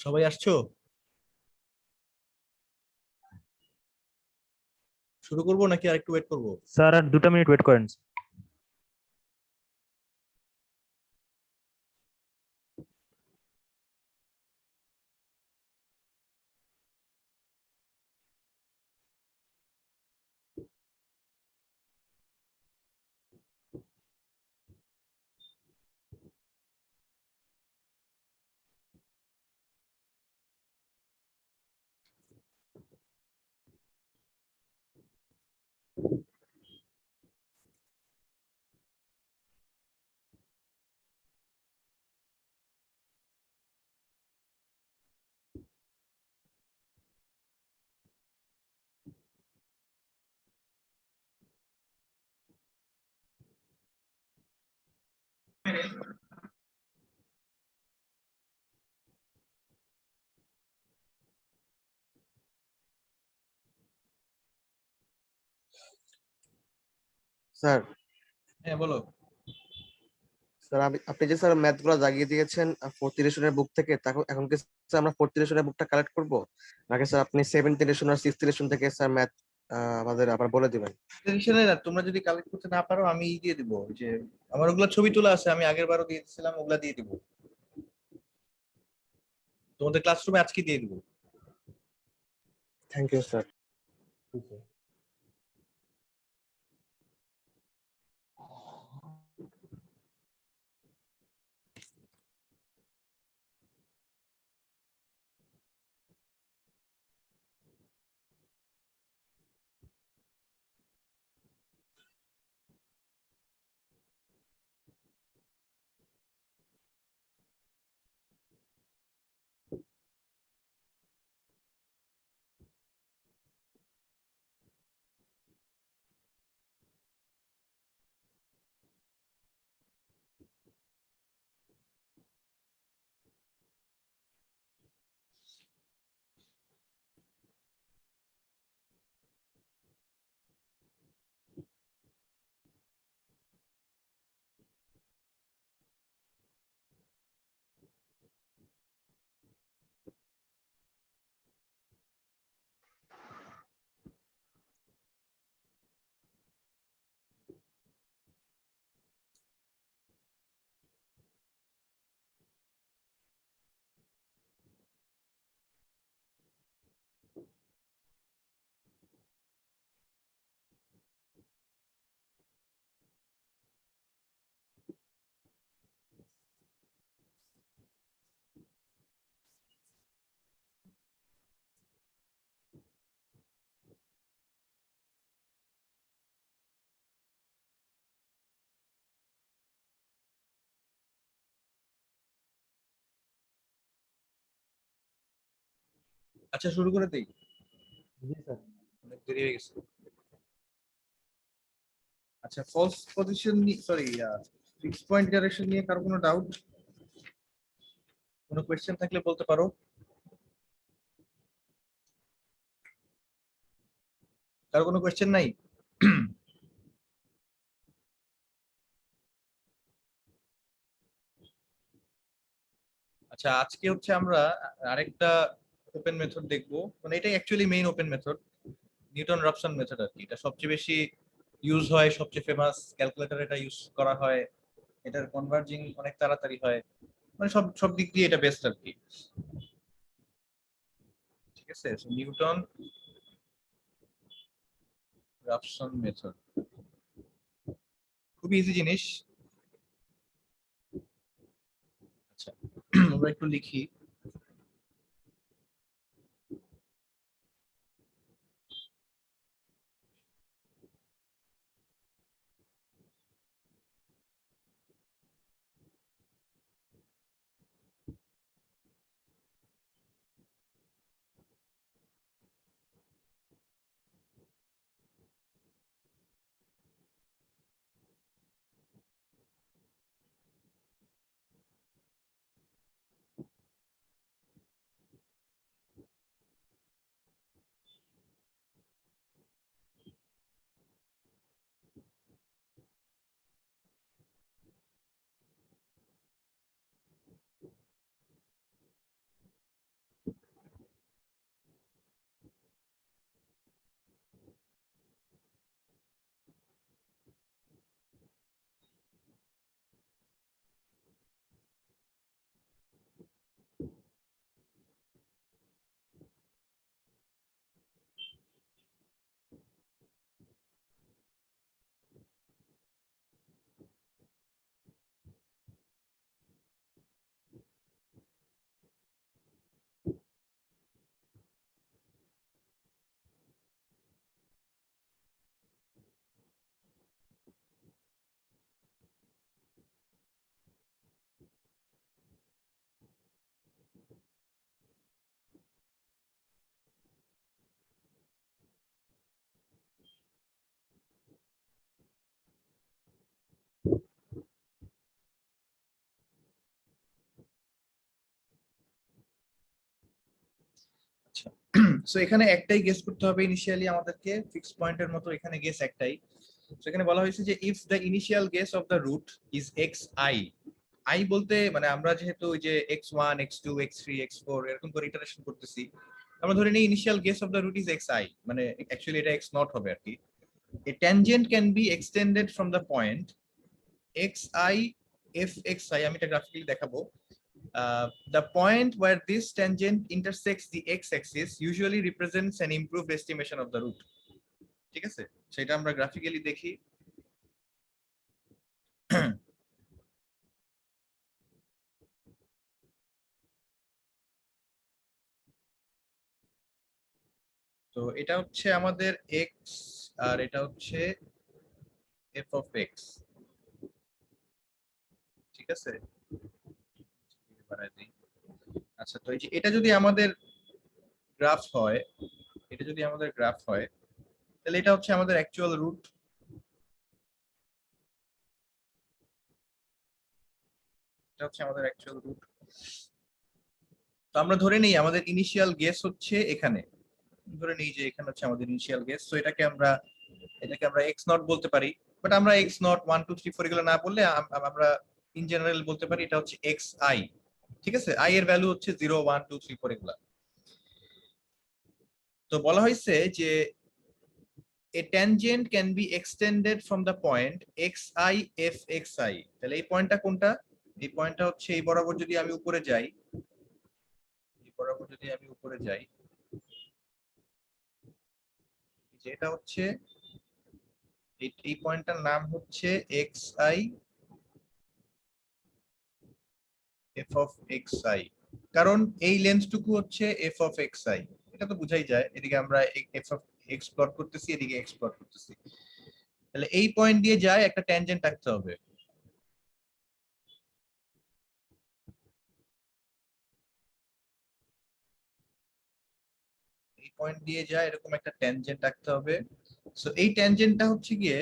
সবাই আসছো? শুরু করবো নাকি আর একটু ওয়েট করবো? স্যার আর 2টা মিনিট ওয়েট করেন। স্যার হ্যাঁ বলো। স্যার আপনি যে স্যার ম্যাথ গুলো জাগিয়ে দিয়েছেন ফোর্থ ইডিশনের বুক থেকে, এখন কি স্যার আমরা ফোর্থ ইডিশনের বুকটা কালেক্ট করবো, নাকি স্যার আপনি সেভেন্থ ইডিশন আর সিক্সথ ইডিশন থেকে স্যার ম্যাথ আমাদের আবার বলে দিবেন? টেনশনে না, তোমরা যদি কালেক্ট করতে না পারো আমি দিয়ে দিবো। ওই যে আমার ওগুলা ছবি তোলা আছে, আমি আগের বারও দিয়ে দিয়েছিলাম, ওগুলা দিয়ে দিবো। তোমাদের ক্লাসরুমে আজকে দিয়ে দিব। Thank you sir. আচ্ছা শুরু করে দেই, জি স্যার। অনেক দেরি হয়ে গেছে। আচ্ছা false position sorry fix point iteration নিয়ে কারো কোনো ডাউট, কোনো কোয়েশ্চেন থাকলে বলতে পারো। কারো কোনো কোয়েশ্চেন নাই? আচ্ছা আজকে হচ্ছে আমরা আরেকটা ওপেন মেথড দেখবো, মানে এটাই actually main open method, Newton Raphson method আর কি। এটা সবচেয়ে বেশি ইউজ হয়, সবচেয়ে ফেমাস, ক্যালকুলেটর এটা ইউজ করা হয়, এটার কনভার্জিং অনেক তাড়াতাড়ি হয়, মানে সব সব দিক দিয়ে এটা বেস্ট আর কি। ঠিক আছে, নিউটন রাপসন মেথড খুবই ইজি জিনিস। আচ্ছা আমরা একটু লিখি। আচ্ছা সো এখানে একটাই গেস করতে হবে ইনিশিয়ালি আমাদেরকে, ফিক্স পয়েন্টের মতো এখানে গেস একটাই। তো এখানে বলা হয়েছে যে if the initial guess of the root is X I, I বলতে মানে আমরা যেহেতু ওই যে x1 x2 x3 x4 এরকম করে ইটারেশন করতেছি, আমরা ধরে নিই initial guess of the root is xi, মানে অ্যাকচুয়ালি এটা x নট হবে আর কি। A tangent can be extended from the point xi f xi, আমি এটা গ্রাফিক্যালি দেখাবো, The point where this tangent intersects the x-axis usually represents an improved estimation of the root. ঠিক আছে, সেটা আমরা গ্রাফিক্যালি দেখি। তো এটা হচ্ছে আমাদের x আর এটা হচ্ছে f of x, ঠিক আছে। আচ্ছা, তো এই যে এটা যদি আমাদের গ্রাফ হয়, এটা যদি আমাদের গ্রাফ হয়, তাহলে এটা হচ্ছে আমাদের অ্যাকচুয়াল রুট। এটা হচ্ছে আমাদের অ্যাকচুয়াল রুট। তো আমরা ধরে নেই আমাদের ইনিশিয়াল গেস হচ্ছে এখানে, ধরে নেই যে এখানে হচ্ছে আমাদের ইনিশিয়াল গেস। তো এটাকে আমরা এক্স নট বলতে পারি, বাট আমরা এক্স নট 1 2 3 4 এগুলো না বললে আমরা ইন জেনারেল বলতে পারি এটা হচ্ছে এক্স আই। ঠিক আছে, আই এর ভ্যালু হচ্ছে 0 1 2 3 4 এগুলা। তো বলা হয়েছে যে a tangent can be extended from the point xi f xi। তাহলে এই পয়েন্টটা কোনটা? এই পয়েন্টটা হচ্ছে এই বরাবর যদি আমি উপরে যাই, এই বরাবর যদি আমি উপরে যাই, যেটা হচ্ছে এই পয়েন্টটার নাম হচ্ছে xi f of xi, কারণ এই লেন্সটুকু হচ্ছে f of xi। এটা তো বুঝাই যায়, এদিকে আমরা f of x প্লট করতেছি, এদিকে x প্লট করতেছি। তাহলে এই পয়েন্ট দিয়ে যায় একটা ট্যানজেন্ট আঁকতে হবে। এই পয়েন্ট দিয়ে যায় এরকম একটা ট্যানজেন্ট আঁকতে হবে। সো এই ট্যানজেন্টটা হচ্ছে গিয়ে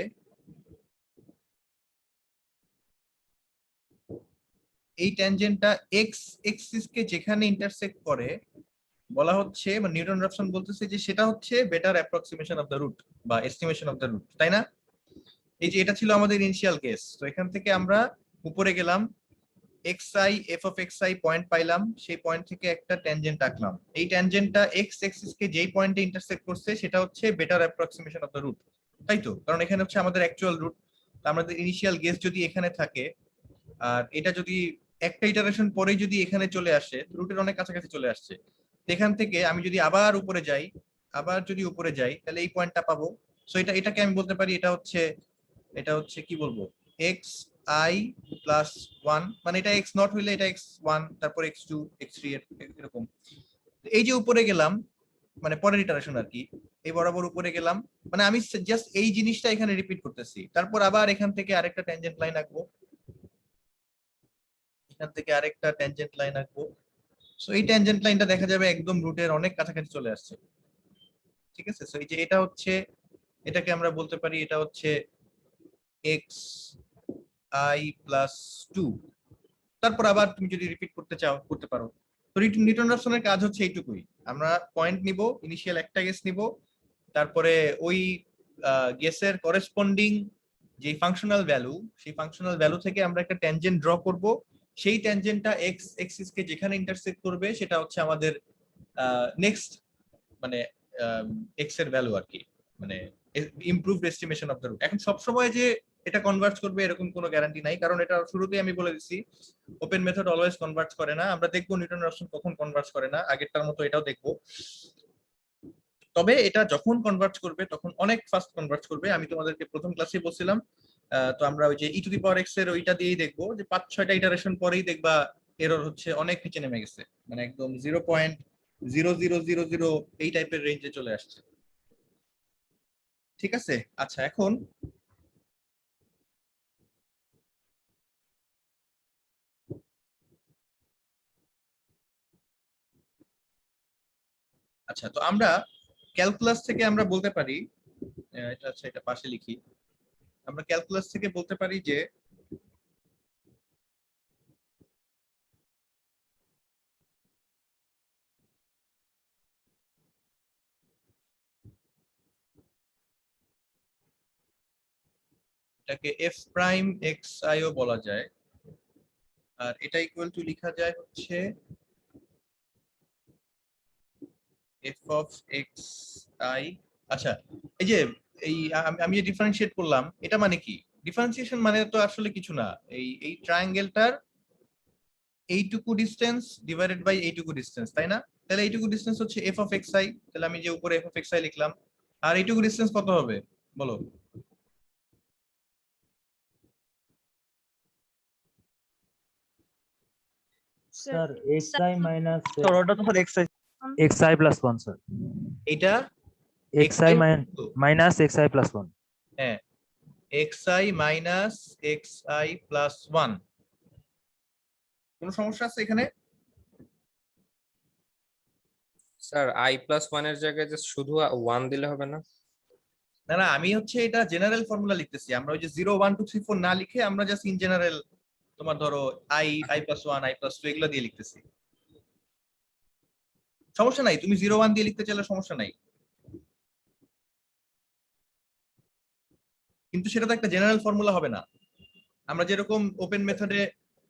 এই ট্যানজেন্টটা এক্স এক্সিস কে যেখানে ইন্টারসেক্ট করে বলা হচ্ছে, মানে নিউটন রাফসন বলতেছে যে সেটা হচ্ছে better approximation of the root বা এস্টিমেশন অফ দ্য রুট, তাই না? এই যে এটা ছিল আমাদের ইনিশিয়াল কেস। তো এখান থেকে আমরা উপরে গেলাম, xi f of xi point পাইলাম, সেই পয়েন্ট থেকে একটা ট্যানজেন্ট আঁকলাম। এই ট্যানজেন্টটা এক্স এক্সিস কে যেই পয়েন্টে ইন্টারসেক্ট করছে সেটা হচ্ছে better approximation of the root, তাই তো? কারণ এখানে হচ্ছে আমাদের অ্যাকচুয়াল রুট। আমাদের ইনিশিয়াল গেস যদি এখানে থাকে আর এটা যদি একটা ইটারেশন পরে যদি এখানে চলে আসে, রুটের অনেক কাছাকাছি চলে আসছে, এখান থেকে আমি যদি আবার উপরে যাই, তাহলে এই পয়েন্টটা পাবো। সো এটাকে আমি বলতে পারি এটা হচ্ছে কি বলবো, এক্স আই প্লাস 1, মানে এটা এক্স নট হইলে এটা এক্স 1, তারপর এক্স 2 এক্স 3 এরকম। এই যে উপরে গেলাম, মানে পরের ইটারেশন আর কি, এই বরাবর উপরে গেলাম, মানে আমি জাস্ট এই জিনিসটা এখানে রিপিট করতেছি। তারপর আবার এখান থেকে আরেকটা ট্যানজেন্ট লাইন আঁকবো, এখান থেকে আরেকটা ট্যানজেন্ট লাইন আঁকবো। সো এই ট্যানজেন্ট লাইনটা দেখা যাবে একদম রুটের অনেক কাছাকাছি চলে আসছে। ঠিক আছে, সো এই যে এটা হচ্ছে, এটাকে আমরা বলতে পারি এটা হচ্ছে এক্স আই প্লাস 2। তারপর আবার তুমি যদি রিপিট করতে চাও করতে পারো। তো নিউটন রাফসনের কাজ হচ্ছে এইটুকুই, আমরা পয়েন্ট নিব, ইনিশিয়াল একটা গেস নিব, তারপরে ওই গেসের করেসপন্ডিং যে ফাংশনাল ভ্যালু, সেই ফাংশনাল ভ্যালু থেকে আমরা একটা ট্যানজেন্ট ড্র করব। সেই ট্যানজেন্টটা এক্স এক্সিস কে যেখানে ইন্টারসেক্ট করবে সেটা হচ্ছে আমাদের নেক্সট, মানে এক্স এর ভ্যালু আর কি, মানে improved estimation of the root. এখন সব সময় যে এটা কনভার্জ করবে এরকম কোনো গ্যারান্টি নাই, কারণ এটা শুরুতেই আমি বলে দিচ্ছি ওপেন মেথড অলওয়েজ কনভার্জ করে না। আমরা দেখবো নিউটন রাফসন কখন কনভার্জ করে না, আগেরটার মতো এটাও দেখবো। তবে এটা যখন কনভার্জ করবে তখন অনেক ফাস্ট কনভার্জ করবে। আমি তোমাদেরকে প্রথম ক্লাসে বলছিলাম, তো আমরা ওই যে ই টু দি পাওয়ার এক্স এর ওইটা দিয়েই দেখবো যে 5-6টা ইটারেশন পরেই দেখবা এরর হচ্ছে অনেক নিচে নেমে গেছে, মানে একদম 0.0000 এই টাইপের রেঞ্জে চলে আসছে। ঠিক আছে, আচ্ছা এখন আচ্ছা, তো আমরা ক্যালকুলাস থেকে আমরা বলতে পারি, এটা আচ্ছা এটা পাশে লিখি, আমরা ক্যালকুলাস থেকে বলতে পারি যে এটাকে এফ প্রাইম এক্স আই ও বলা যায়, আর এটা ইকুয়াল টু লিখা যায় হচ্ছে এফ অফ এক্স আই। আচ্ছা, এই যে আমি যে ডিফারেন্সিয়েট করলাম এটা মানে কি? ডিফারেন্সিয়েশন মানে তো আসলে কিছু না, এই ট্রায়াঙ্গেলটার এইটুকু ডিস্টেন্স ডিভাইডেড বাই এইটুকু ডিস্টেন্স, তাই না? তাহলে এইটুকু ডিস্টেন্স হচ্ছে এফ অফ এক্স আই, তাহলে আমি যে উপরে এফ অফ এক্স আই লিখলাম, আর এইটুকু ডিস্টেন্স কত হবে বলো? Sir, xi minus স্যার ওটা তো sir exercise xi plus 1, sir. এটা xi minus xi plus 1. হ্যাঁ, xi মাইনাস xi প্লাস 1। কোনো সমস্যা আছে এখানে? স্যার i+1 এর জায়গায় যে শুধু 1 দিলে হবে না? না না, আমি হচ্ছে এটা জেনারেল ফর্মুলা লিখতেছি। আমরা ওই যে 0 1 2 3 4 না লিখে আমরা জাস্ট ইন জেনারেল তোমার ধরো i+1 i+2 এগুলো দিয়ে লিখতেছি। সমস্যা নাই, তুমি 0 1 দিয়ে লিখতে চাইলে সমস্যা নাই, কিন্তু সেটা তো একটা জেনারেল ফর্মুলা হবে না। আমরা যেরকম ওপেন মেথডে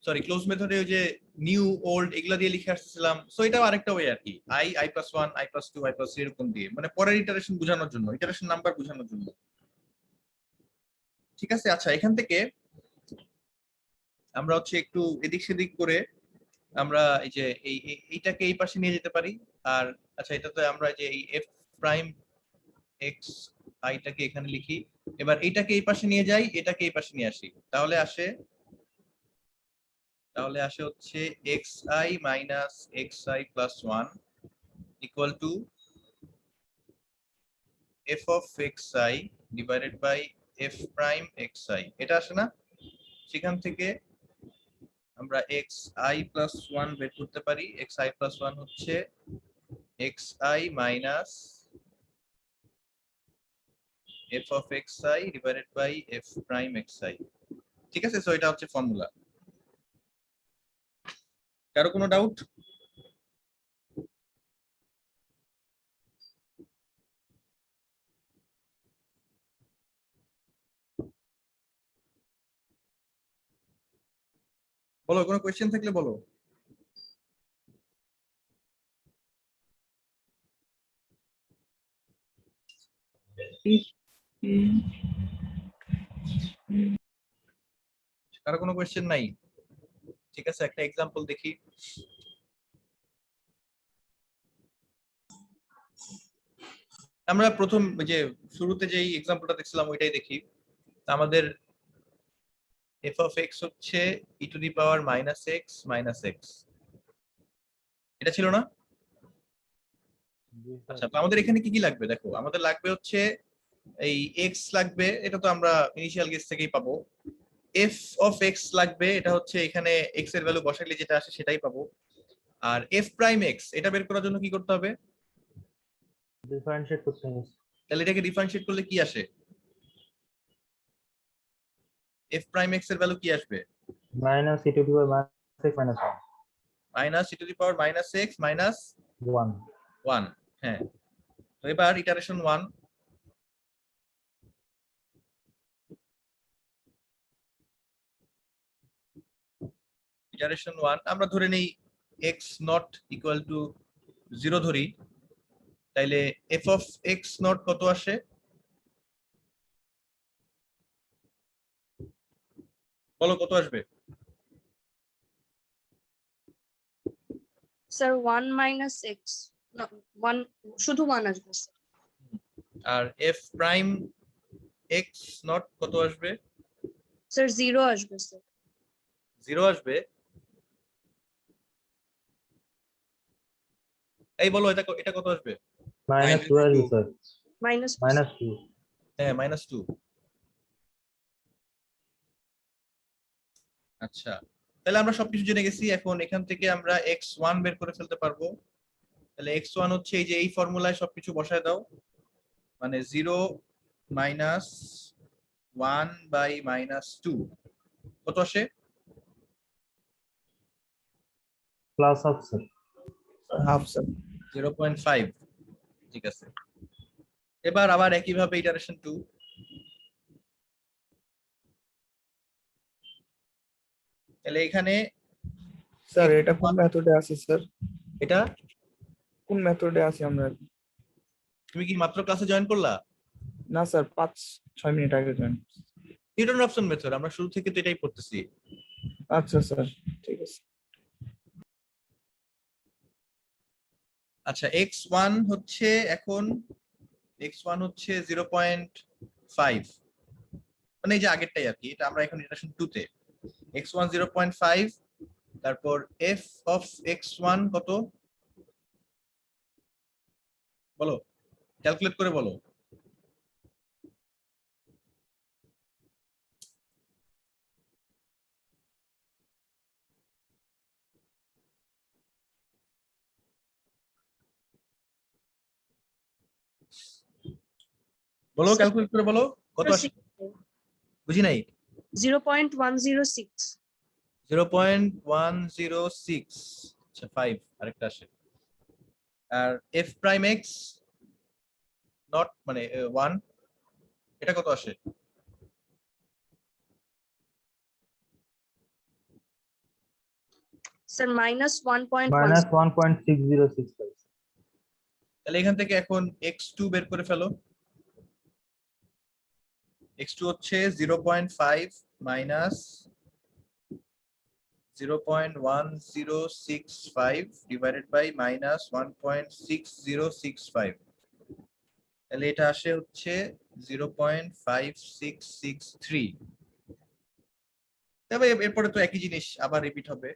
সরি ক্লোজ মেথডে ওই যে নিউ ওল্ড এগুলা দিয়ে লিখে আসছিলাম, সো এটাও আরেকটা ওয়ে আর কি, i+1 i+2 i+3 এরকম দিয়ে, মানে পরের ইটারেশন বোঝানোর জন্য, ইটারেশন নাম্বার বোঝানোর জন্য। ঠিক আছে, আচ্ছা এখান থেকে আমরা হচ্ছে একটু এদিক সেদিক করে আমরা এই যে এইটাকে এই পাশে নিয়ে যেতে পারি। আর আচ্ছা এটাতে আমরা যে এই এফ প্রাইম এক্স আইটাকে এখানে লিখি, এবার এইটাকে এই পাশে নিয়ে যাই, এটাকে এই পাশে নিয়ে আসি, তাহলে আসে হচ্ছে x I minus X I plus 1 equal to F of x I divided by F prime x I. এটা আসে না? সেখান থেকে আমরা এক্স আই প্লাস 1 বের করতে পারি। এক্স আই প্লাস 1 হচ্ছে x I minus f of x I divided by F prime x i. ঠিক আছে, সো এটা হচ্ছে ফর্মুলা। কারো কোনো ডাউট? বলো, কোনো কোয়েশ্চেন থাকলে বলো। কারো কোনো কোয়েশ্চেন নাই? ঠিক আছে, একটা এক্সাম্পল দেখি। আমরা প্রথম যে শুরুতে যেই এক্সাম্পলটা দেখছিলাম ওইটাই দেখি। আমাদের এফ অফ এক্স হচ্ছে e to the power minus x minus x, এটা ছিল না? আচ্ছা, তো আমাদের এখানে কি কি লাগবে দেখো, আমাদের লাগবে হচ্ছে এই এক্স লাগবে, এটা তো আমরা ইনিশিয়াল গেস থেকেই পাবো। এফ অফ এক্স লাগবে, এটা হচ্ছে এখানে এক্স এর ভ্যালু বসাইলে যেটা আসে সেটাই পাবো। আর এফ প্রাইম এক্স এটা বের করার জন্য কি করতে হবে? ডিফারেন্সিয়েট করতে হবে। তাহলে এটাকে ডিফারেন্সিয়েট করলে কি আসে? এফ প্রাইম এক্স এর ভ্যালু কি আসবে? Minus e to the power minus x minus minus E to the power minus x minus 1. 1। হ্যাঁ, তো এবার ইটারেশন 1, ইটারেশন 1 আমরা ধরে নেই এক্স নট ইকুয়াল টু 0 ধরি, তাইলে এফ অফ এক্স নট কত আসে? বলো কত আসবে? Sir, 1 minus x. No, 1 শুধু 1 আসবে স্যার। আর এফ প্রাইম এক্স নট কত আসবে? স্যার 0 আসবে স্যার। 0 আসবে। এই বলো এটা এটা কত আসবে? Minus 2 আসবে স্যার। Minus Minus 2. হ্যাঁ, মাইনাস 2। আচ্ছা, তাহলে আমরা সবকিছু জেনে গেছি, এখন এখান থেকে আমরা x1 বের করে ফেলতে পারবো। তাহলে x1 হচ্ছে এই যে এই ফর্মুলায় সবকিছু বসায় দাও, মানে 0 মাইনাস 1 বাই মাইনাস 2 কত আসে? Plus half sir. Half sir. 0.5। ঠিক আছে, এবার আবার একইভাবে ইটারেশন 2, তাহলে এখানে স্যার এটা কোন মেথডে আছে স্যার? এটা কোন মেথডে আছে আমরা? তুমি কি মাত্র ক্লাসে জয়েন করলা? না স্যার 5-6 মিনিট আগে জয়েন। নিউটন রফসন মেথড আমরা শুরু থেকে তো এটাই পড়তেছি। আচ্ছা স্যার, ঠিক আছে। আচ্ছা x1 হচ্ছে এখন x1 হচ্ছে 0.5, মানে এই যে আগেরটাই আর কি, এটা আমরা এখন ইটারেশন 2 তে x1 0.5, তারপর f of x1 কত বলো, ক্যালকুলেট করে বলো। বলো, ক্যালকুলেট করে বলো কত আসে, বুঝি নাই। 0.106. 0.106, আচ্ছা 5 আরেকটা আসে। আর f প্রাইম x নট মানে 1, এটা কত আসে? Sir, minus 1.1. minus 1.6065. তাহলে এখান থেকে এখন x2 বের করে ফেলো। x2 হচ্ছে 0.5 মাইনাস 0.1065 ডিভাইডেড বাই মাইনাস 1.6065, তাহলে এটা আসে হচ্ছে 0.5663। তবে এরপরে তো একই জিনিস আবার রিপিট হবে।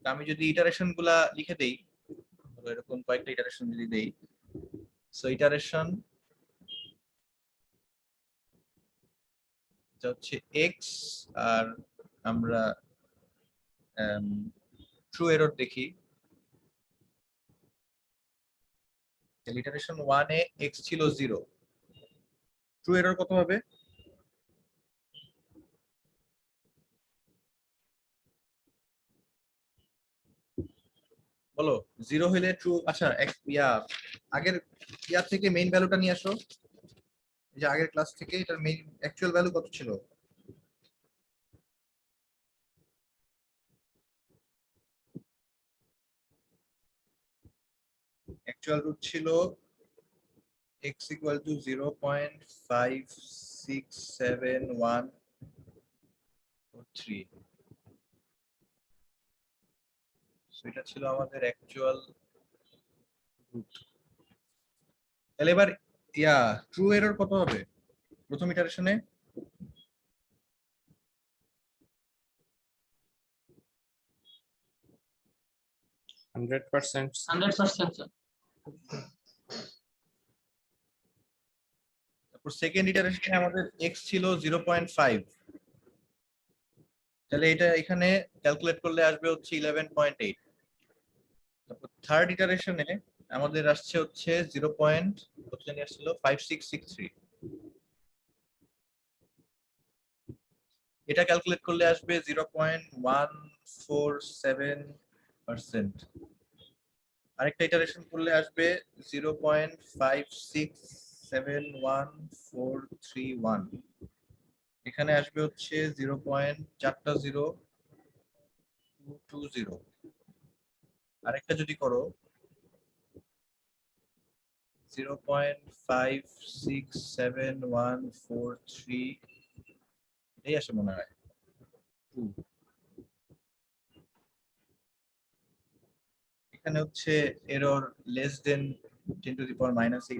তো আমি যদি ইটারেশন গুলা লিখে দেই, ধরো এরকম কয়েকটা ইটারেশন যদি দেই, সো ইটারেশন হচ্ছে x, আর আমরা ট্রু এরর দেখি। ইটারেশন 1 এ x ছিল 0, ট্রু এরর কত হবে? বলো, 0 হইলে ট্রু। আচ্ছা আগের ইয়ার থেকে মেইন ভ্যালুটা নিয়ে আসো, এই যে আগের ক্লাস থেকে এটার মেইন অ্যাকচুয়াল ভ্যালু কত ছিল? অ্যাকচুয়াল রুট ছিল x equal to 0.567143, সো এটা ছিল আমাদের অ্যাকচুয়াল রুট। তাহলে এবার ট্রু এরর কত হবে প্রথম ইটারেশনে? Hundred percent. 100%, sir. তারপর সেকেন্ড ইটারেশনে আমাদের x ছিল 0.5, তাহলে এটা এখানে ক্যালকুলেট করলে আসবে হচ্ছে 11.8। তারপর থার্ড ইটারেশনে আমাদের আসছে হচ্ছে 0. কত জানি আসছিল 5663, এটা ক্যালকুলেট করলে আসবে 0.147%। আরেকটা ইটারেশন করলে আসবে 0.567141, এখানে আসবে হচ্ছে 0.40220। আরেকটা যদি করো 0.567143, এটাই আসে মনে হয় 2। এখানে হচ্ছে এরর লেস দেন 10⁻⁻8 আসে।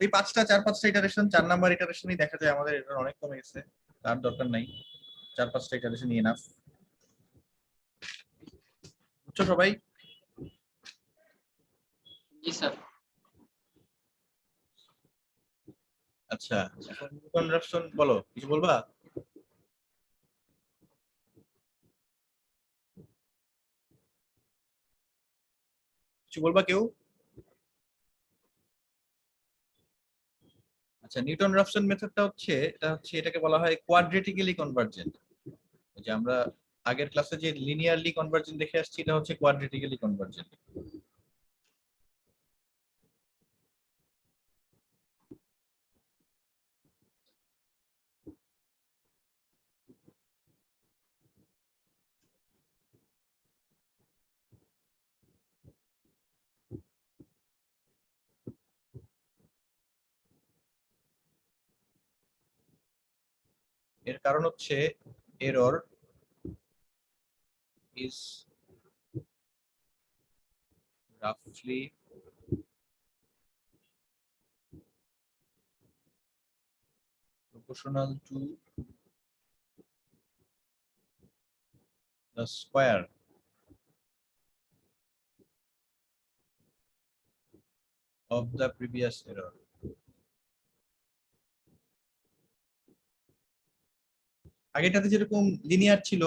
এই চার পাঁচটা ইটারেশন, 4 নাম্বার ইটারেশনই দেখা যায় আমাদের এরর অনেক কমে গেছে, তার দরকার নাই, 4-5টা ইটারেশন এনাফ। বুঝছো সবাই? Yes, sir. আচ্ছা, এখন নিউটন রাফসন বলো, কিছু বলবা? কিছু বলবা কেউ? আচ্ছা, নিউটন রাফসন মেথডটা হচ্ছে, এটাকে বলা হয় কোয়াড্রেটিক্যালি কনভার্জেন্ট। যে আমরা আগের ক্লাসে যে লিনিয়ারলি কনভার্জেন্ট দেখে আসছি, এটা হচ্ছে কোয়াড্রেটিক্যালি কনভার্জেন্ট। এর কারণ হচ্ছে error is roughly proportional to the square of the previous error. আগেটাতে যেরকম লিনিয়ার ছিল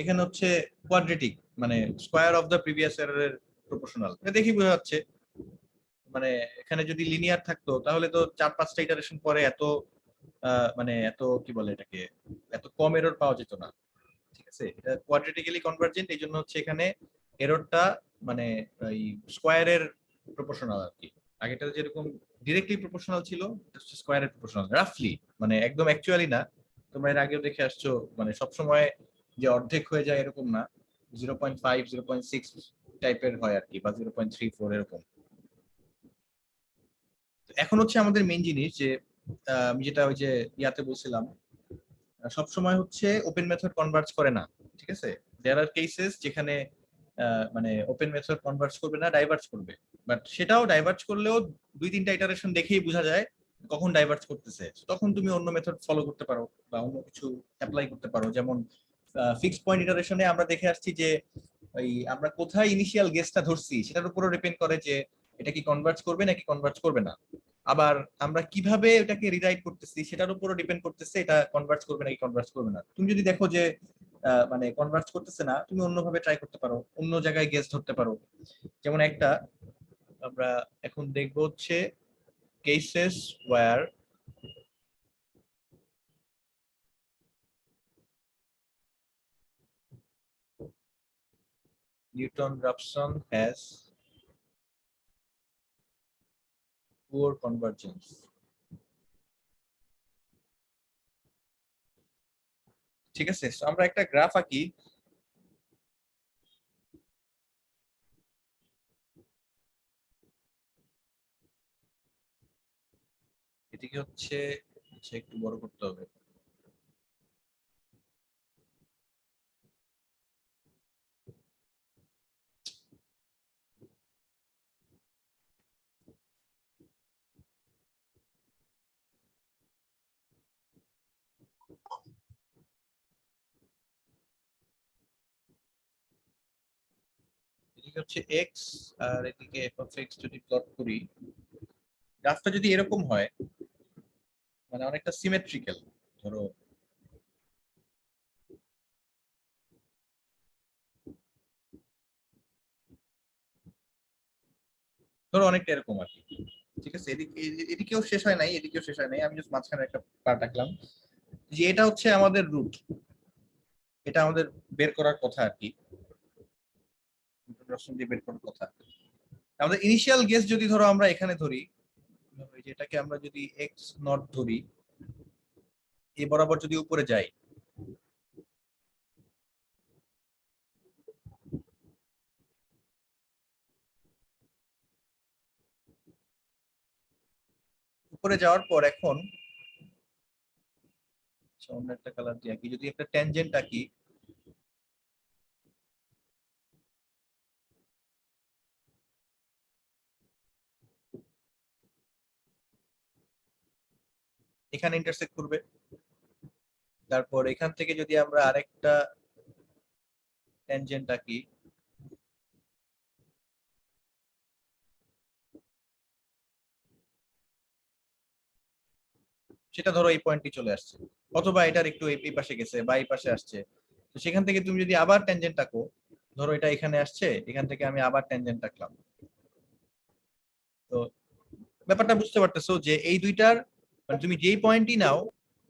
এখানে হচ্ছে কোয়াড্রেটিক, মানে স্কয়ার অফ দ্য প্রিভিয়াস এররের প্রপোর্শনাল। এটা দেখি বোঝা যাচ্ছে, মানে এখানে যদি লিনিয়ার থাকতো তাহলে তো 4-5টা ইটারেশন পরে এত মানে এত কি বলে এটাকে, এত কম এরর পাওয়া যেত না। ঠিক আছে, এটা কোয়াড্রেটিক্যালি কনভার্জেন্ট, এই জন্য হচ্ছে এখানে এররটা মানে এই স্কয়ারের প্রপোর্শনাল আর কি। আগেটা যেরকম ডিরেক্টলি প্রপোর্শনাল ছিল, এটা হচ্ছে স্কয়ারের প্রপোর্শনাল রাফলি, মানে একদম অ্যাকচুয়ালি না। তোমরা এর আগেও দেখে আসছো, মানে সবসময় যে অর্ধেক হয়ে যায় এরকম না, 0.5 0.6 টাইপের হয় আর কি, বা 0.34 এরকম। এখন হচ্ছে আমাদের মেইন জিনিস যে আমি যেটা ওই যে ইয়াতে বলছিলাম, সব সময় হচ্ছে ওপেন মেথড কনভার্জ করে না। ঠিক আছে, দেয়ার আর কেসেস যেখানে মানে ওপেন মেথড কনভার্জ করবে না, ডাইভার্জ করবে। বাট সেটাও ডাইভার্জ করলেও 2-3টা ইটারেশন দেখেই বোঝা যায় কখন ডাইভার্জ করতেছে। তখন তুমি অন্য মেথড ফলো করতে পারো বা অন্য কিছু অ্যাপ্লাই করতে পারো। যেমন ফিক্সড পয়েন্ট ইটারেশনে আমরা দেখে আসছি যে ওই আমরা কোথায় ইনিশিয়াল গেসটা ধরছি সেটার উপরও ডিপেন্ড করে যে এটা কি কনভার্জ করবে নাকি কনভার্জ করবে না। আবার আমরা কিভাবে এটাকে রিরাইট করতেছি সেটার উপরও ডিপেন্ড করতেছে এটা কনভার্জ করবে নাকি কনভার্জ করবে না। তুমি যদি দেখো যে মানে কনভার্জ করতেছে না, তুমি অন্যভাবে ট্রাই করতে পারো, অন্য জায়গায় গেস ধরতে পারো। যেমন একটা আমরা এখন দেখবো হচ্ছে cases where Newton-Raphson has poor convergence. ঠিক আছে, so আমরা একটা গ্রাফ আঁকি। এদিকে হচ্ছে একটু বড় করতে হবে। এদিকে হচ্ছে এক্স আর এদিকে এফ অফ এক্স যদি প্লট করি, গ্রাফটা যদি এরকম হয়, মানে অনেকটা সিমেট্রিক্যাল, ধরো অনেকটা এরকম আর কি। ঠিক আছে, এদিকেও শেষ হয় নাই, এদিকেও শেষ হয় নাই, আমি জাস্ট মাঝখানে একটা পার্ট আঁকলাম যে এটা হচ্ছে আমাদের রুট, এটা আমাদের বের করার কথা আর কি, বের করার কথা। আমাদের ইনিশিয়াল গেস যদি ধরো আমরা এখানে ধরি, এটাকে আমরা যদি এক্স নট ধরি, এ বরাবর যদি উপরে যাই, উপরে যাওয়ার পর এখন অন্য একটা কালার দিয়ে আঁকি, যদি একটা ট্যানজেন্ট আঁকি, এখানে ইন্টারসেক্ট করবে। তারপর এখান থেকে যদি আমরা আরেকটা ট্যানজেন্ট আঁকি, সেটা ধরো এই পয়েন্টে চলে আসছে, অথবা এটার একটু এই পাশে গেছে বা এই পাশে আসছে। তো সেখান থেকে তুমি যদি আবার ট্যানজেন্ট আঁকো, ধরো এটা এখানে আসছে, এখান থেকে আমি আবার ট্যানজেন্ট আঁকলাম। তো ব্যাপারটা বুঝতে পারতেছো যে এই দুইটার মানে তুমি যেই পয়েন্টই নাও,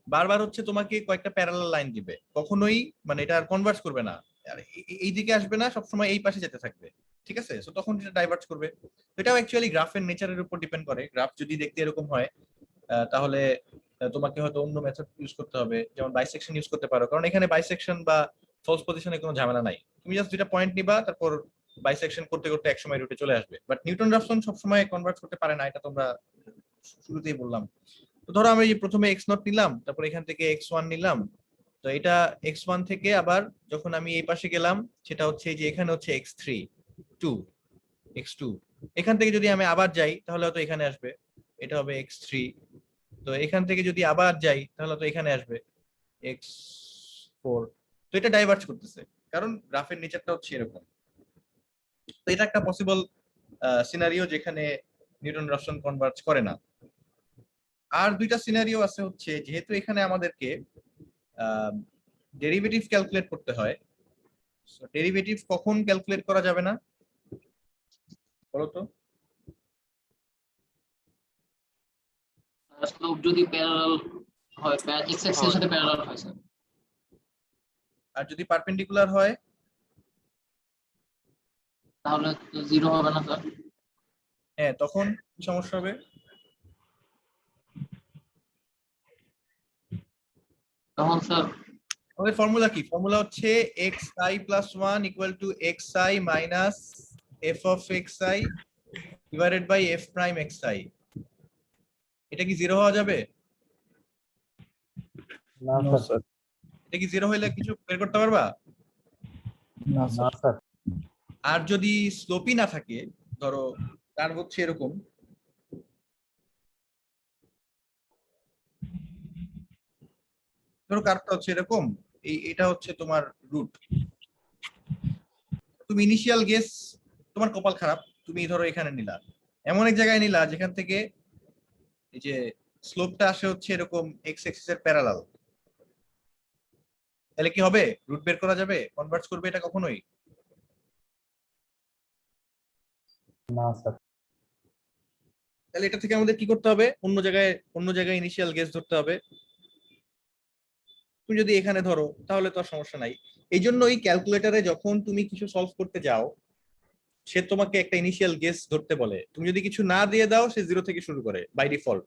বারবার হচ্ছে তোমাকে কয়েকটা প্যারালাল লাইন দিবে, কখনোই মানে এটা আর কনভার্জ করবে না, আর এই দিকে আসবে না, সবসময় এই পাশে যেতে থাকবে। ঠিক আছে, তো তখন এটা ডাইভার্জ করবে। তো এটাও অ্যাকচুয়ালি গ্রাফের নেচারের উপর ডিপেন্ড করে। গ্রাফ যদি দেখতে এরকম হয় তাহলে তোমাকে হয়তো অন্য মেথড ইউজ করতে হবে, যেমন বাইসেকশন ইউজ করতে পারো, কারণ এখানে বাইসেকশন বা ফলস পজিশনে কোনো ঝামেলা নাই। তুমি জাস্ট দুইটা পয়েন্ট নিবা, তারপর বাইসেকশন করতে করতে একসময় রুটে চলে আসবে। বাট নিউটন রাফসন সবসময় কনভার্ট করতে পারে না, এটা তোমরা শুরুতেই বললাম। তো ধরো আমি প্রথমে এক্স নট নিলাম, তারপর এখান থেকে এক্স ওয়ান নিলাম। তো এটা এক্স ওয়ান থেকে আবার যখন আমি এই পাশে গেলাম, সেটা হচ্ছে যে এখানে হচ্ছে x three to x two এখান থেকে যদি আমি আবার যাই তাহলে হয়তো এখানে আসবে, এটা হবে x3। তো এখান থেকে যদি আবার যাই তাহলে তো এখানে আসবে x4। তো এটা ডাইভার্জ করতেছে, কারণ গ্রাফের নেচারটা হচ্ছে এরকম। তো এটা একটা পসিবল সিনারিও যেখানে নিউটন রাফসন কনভার্জ করে না। আর দুইটা সিনারিও আছে, হচ্ছে যেহেতু এখানে আমাদেরকে ডেরিভেটিভ ক্যালকুলেট করতে হয়, ডেরিভেটিভ কখন ক্যালকুলেট করা যাবে না বলো তো? স্লোপ যদি প্যারালাল হয়, এক্স অ্যাক্সিস এর সাথে প্যারালাল হয় স্যার, আর যদি পারপেন্ডিকুলার হয়? তাহলে তো জিরো হবে না স্যার। হ্যাঁ, তখন কি সমস্যা হবে? তখন স্যার আমাদের ফর্মুলা কি? ফর্মুলা হচ্ছে xi plus 1 equal to xi minus f of xi divided by f prime xi। এটা কি জিরো হওয়া যাবে? না নো স্যার, স্যার, এটা কি জিরো হইলে কিছু বের করতে পারবা? না না স্যার। স্যার। আর যদি স্লোপই না থাকে, ধরো কার্ভ হচ্ছে এরকম, ধরো কার্ভটা হচ্ছে এরকম, এটা হচ্ছে তোমার রুট। তুমি ইনিশিয়াল গেস, তোমার কপাল খারাপ, তুমি ধরো এখানে নিলা, এমন এক জায়গায় নিলা যেখান থেকে এই যে স্লোপটা আসে হচ্ছে এরকম এক্স অ্যাক্সিস এর প্যারালাল। তাহলে কি হবে? রুট বের করা যাবে? কনভার্জ করবে এটা কখনোই? না স্যার। তাহলে এটা থেকে আমাদের কি করতে হবে? অন্য জায়গায় ইনিশিয়াল গেস ধরতে হবে। তুমি যদি এখানে ধরো তাহলে তো আর সমস্যা নাই। এই জন্যই ক্যালকুলেটরে যখন তুমি কিছু সলভ করতে যাও, সে তোমাকে একটা ইনিশিয়াল গেস ধরতে বলে। তুমি যদি কিছু না দিয়ে দাও, সে জিরো থেকে শুরু করে বাই ডিফল্ট।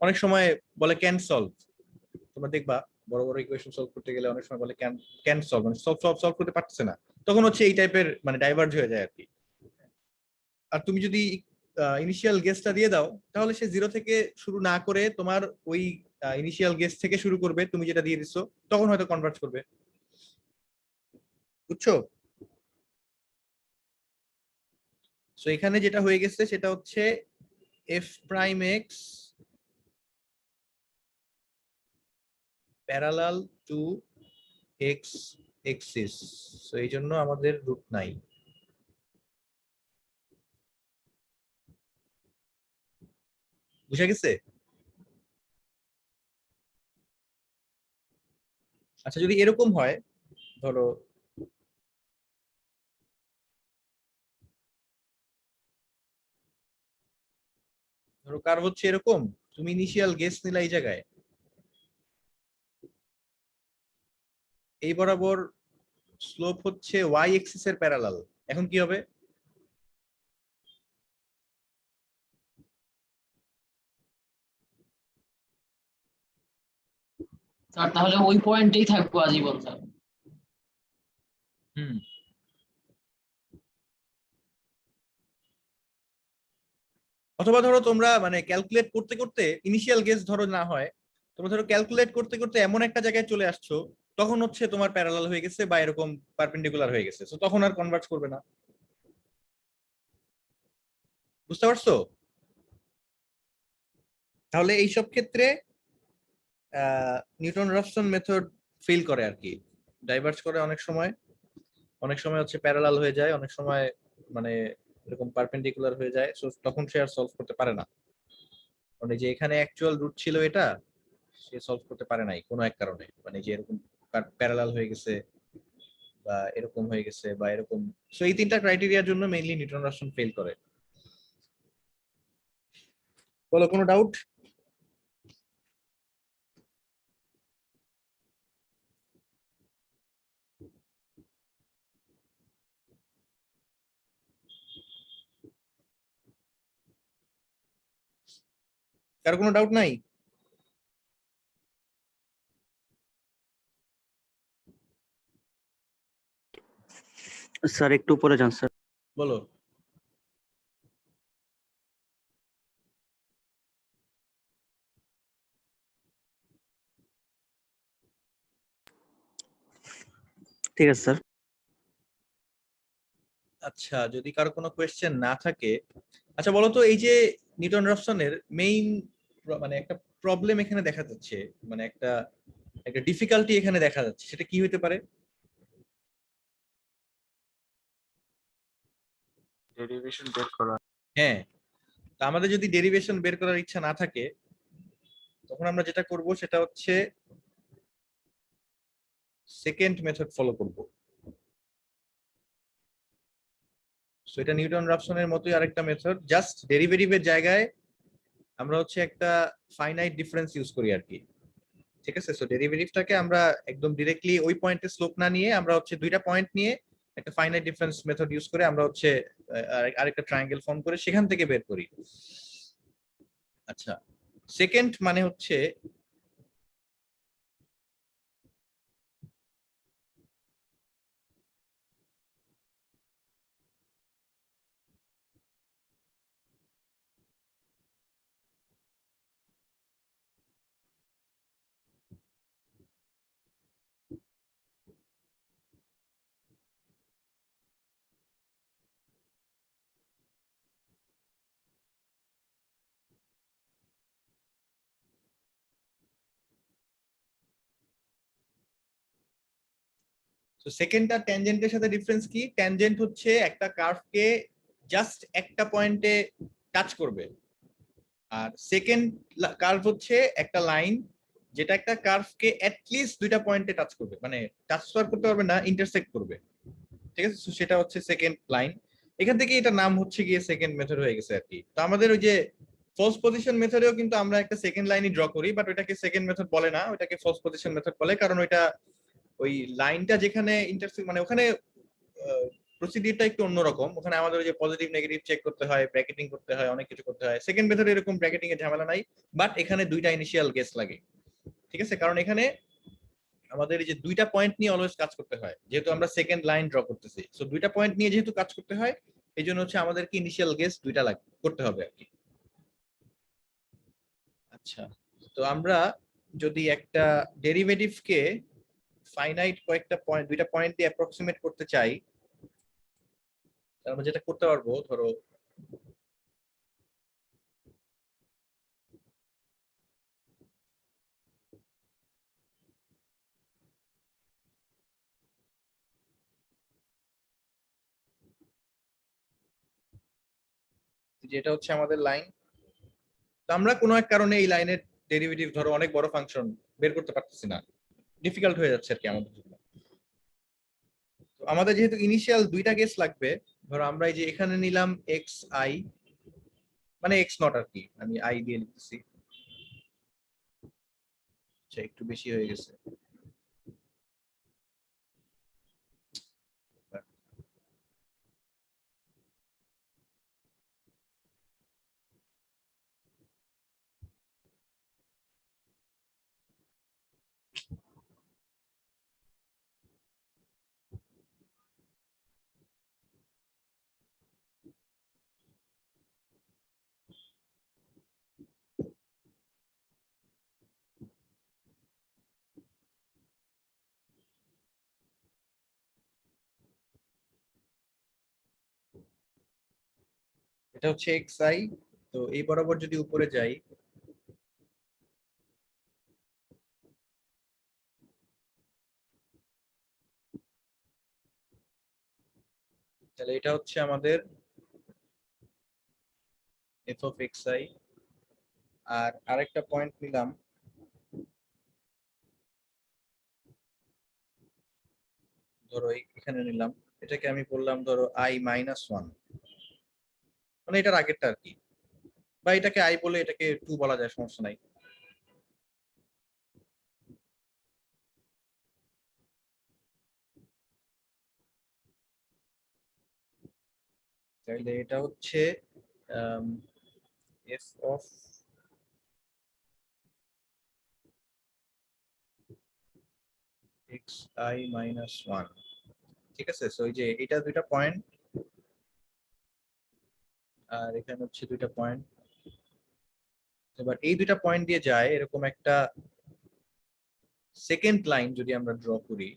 অনেক সময় বলে ক্যান সলভ, তোমরা দেখবা বড় বড় ইকুয়েশন সলভ করতে গেলে অনেক সময় বলে ক্যান ক্যান সলভ, মানে সলভ সলভ সলভ করতে পারতেছে না, তখন হচ্ছে এই টাইপের মানে ডাইভার্জ হয়ে যায় আর কি। আর তুমি যদি ইনিশিয়াল গেসটা দিয়ে দাও, তাহলে সে জিরো থেকে শুরু না করে তোমার ওই ইনিশিয়াল গেস থেকে শুরু করবে, তুমি যেটা দিয়ে দিছো, তখন হয়তো কনভার্ট করবে। বুঝছো? সো এখানে যেটা হয়ে গেছে সেটা হচ্ছে F prime x parallel to x axis. So এই জন্য আমাদের রুট নাই। বুঝা গেছে? আচ্ছা, যদি এরকম হয়, ধরো ধরো কার্ভ হচ্ছে এরকম, তুমি ইনিশিয়াল গেস নিলা এই জায়গায়, এই বরাবর স্লোপ হচ্ছে ওয়াই এক্সিস এর প্যারালাল। এখন কি হবে? স্যার তাহলে ওই পয়েন্টেই থাকবো আজীবন স্যার। হুম। অথবা ধরো তোমরা মানে ক্যালকুলেট করতে করতে, ইনিশিয়াল গেস ধরো না হয়, তোমরা ধরো ক্যালকুলেট করতে করতে এমন একটা জায়গায় চলে আসছো, তখন হচ্ছে তোমার প্যারালাল হয়ে গেছে বা এরকম পারপেন্ডিকুলার হয়ে গেছে, তো তখন আর কনভার্ট করবে না। বুঝতে পারছো? তাহলে এইসব ক্ষেত্রে নিউটন রাফসন মেথড ফেল করে আর কি, ডাইভার্জ করে অনেক সময়, অনেক সময় হচ্ছে প্যারালাল হয়ে যায়, অনেক সময় মানে এরকম পারপেন্ডিকুলার হয়ে যায়। So তখন সে আর সলভ করতে পারে না, মানে যে এখানে অ্যাকচুয়াল রুট ছিল এটা, সে সলভ করতে পারে নাই কোনো এক কারণে, মানে যে এরকম প্যারালাল হয়ে গেছে বা এরকম হয়ে গেছে বা এরকম। সো এই তিনটা ক্রাইটেরিয়ার জন্য মেইনলি নিউটন রাফসন ফেল করে। বলো, কোনো ডাউট? কারো কোনো ডাউট নাই? স্যার একটু উপরে যান স্যার। বলো। ঠিক আছে স্যার। আচ্ছা, যদি কারো কোনো কোয়েশ্চেন না থাকে, আচ্ছা বলো তো, এই যে নিউটন রাফসনের মেইন মানে একটা প্রবলেম এখানে দেখা যাচ্ছে, মানে একটা একটা ডিফিকাল্টি এখানে দেখা যাচ্ছে, সেটা কি হতে পারে? ডেরিভেশন বের করা। হ্যাঁ, তা আমাদের যদি ডেরিভেশন বের করার ইচ্ছা না থাকে, তখন আমরা যেটা করব সেটা হচ্ছে সেকেন্ড মেথড ফলো করব। সো এটা নিউটন রাফসনের মতোই আরেকটা মেথড, জাস্ট ডেরিভেটিভের জায়গায় আমরা হচ্ছে একটা ফাইনাইট ডিফারেন্স ইউজ করি আর কি। ঠিক আছে, সো ডেরিভেটিভটাকে আমরা একদম ডিরেক্টলি ওই পয়েন্টে স্লোপ না নিয়ে আমরা হচ্ছে দুইটা পয়েন্ট নিয়ে একটা ফাইনাইট ডিফারেন্স মেথড ইউজ করে আমরা হচ্ছে আরেকটা ট্রায়াঙ্গেল ফর্ম করে সেখান থেকে বের করি। আচ্ছা, সেকেন্ড মানে হচ্ছে সেকেন্ডটা ট্যানজেন্টের সাথে ডিফারেন্স কি? ট্যানজেন্ট হচ্ছে একটা কার্ভকে জাস্ট একটা পয়েন্টে টাচ করবে, আর সেকেন্ড কার্ভ হচ্ছে একটা লাইন যেটা একটা কার্ভকে অ্যাটলিস্ট দুইটা পয়েন্টে টাচ করবে, মানে টাচ করতে পারবে না, ইন্টারসেক্ট করবে। ঠিক আছে, so সেটা হচ্ছে সেকেন্ড লাইন। এখান থেকে এটা নাম হচ্ছে গিয়ে সেকেন্ড মেথড হয়ে গেছে আর কি। তো আমাদের ওই যে ফলস পজিশন মেথডেও কিন্তু আমরা একটা সেকেন্ড লাইনই ড্র করি, বাট ওইটাকে সেকেন্ড মেথড বলে না, ওইটাকে ফলস পজিশন মেথড বলে, কারণ ওইটা ওই লাইনটা যেখানে ইন্টারসেক্ট, মানে ওখানে প্রসিডিউরটা একটু অন্যরকম। ওখানে আমাদের ওই যে পজিটিভ নেগেটিভ চেক করতে হয়, ব্র্যাকেটিং করতে হয়, অনেক কিছু করতে হয়। সেকেন্ড মেথডে এরকম ব্র্যাকেটিং এর ঝামেলা নাই, বাট এখানে দুইটা ইনিশিয়াল গেস লাগে। ঠিক আছে, কারণ এখানে আমাদের এই যে দুইটা পয়েন্ট নিয়ে অলওয়েজ কাজ করতে হয়, যেহেতু আমরা সেকেন্ড লাইন ড্র করতেছি। সো দুইটা পয়েন্ট নিয়ে যেহেতু কাজ করতে হয়, এই জন্য হচ্ছে আমাদেরকে ইনিশিয়াল গেস দুইটা করতে হবে আর কি। আচ্ছা, তো আমরা যদি একটা ডেরিভেটিভকে ফাইনাইট কয়েকটা পয়েন্ট, দুইটা পয়েন্ট দিয়ে অ্যাপ্রক্সিমেট করতে চাই, আমরা যেটা করতে পারবো, ধরো যেটা হচ্ছে আমাদের লাইন, তো আমরা কোনো এক কারণে এই লাইনের ডেরিভেটিভ ধরো অনেক বড় ফাংশন বের করতে পারতেছি না, ডিফিকাল্ট হয়ে যাচ্ছে আর কি আমাদের জন্য। তো আমাদের যেহেতু ইনিশিয়াল দুইটা গেস লাগবে, ধরো আমরা এই যে এখানে নিলাম এক্স আই, মানে এক্স নট আর কি, আমি আই দিয়ে লিখতেছি, আচ্ছা একটু বেশি হয়ে গেছে। এটা হচ্ছে এক্স আই, তো এই বরাবর যদি উপরে যাই, তাহলে এটা হচ্ছে আমাদের এফ অফ এক্স আই। আর আরেকটা পয়েন্ট নিলাম, ধরো এখানে নিলাম, এটাকে আমি বললাম ধরো আই মাইনাস ওয়ান, মানে এটার আগেরটা আর কি, বা এটাকে আই বলে এটাকে টু বলা যায়, সমস্যা নাই। তাহলে এটা হচ্ছে F of x I minus one. ঠিক আছে, সো এই যে এটা দুইটা পয়েন্ট, আর এখানে হচ্ছে দুইটা পয়েন্ট। এবার এই দুইটা পয়েন্ট দিয়ে যায় এরকম একটা সেকেন্ড লাইন যদি আমরা ড্র করি,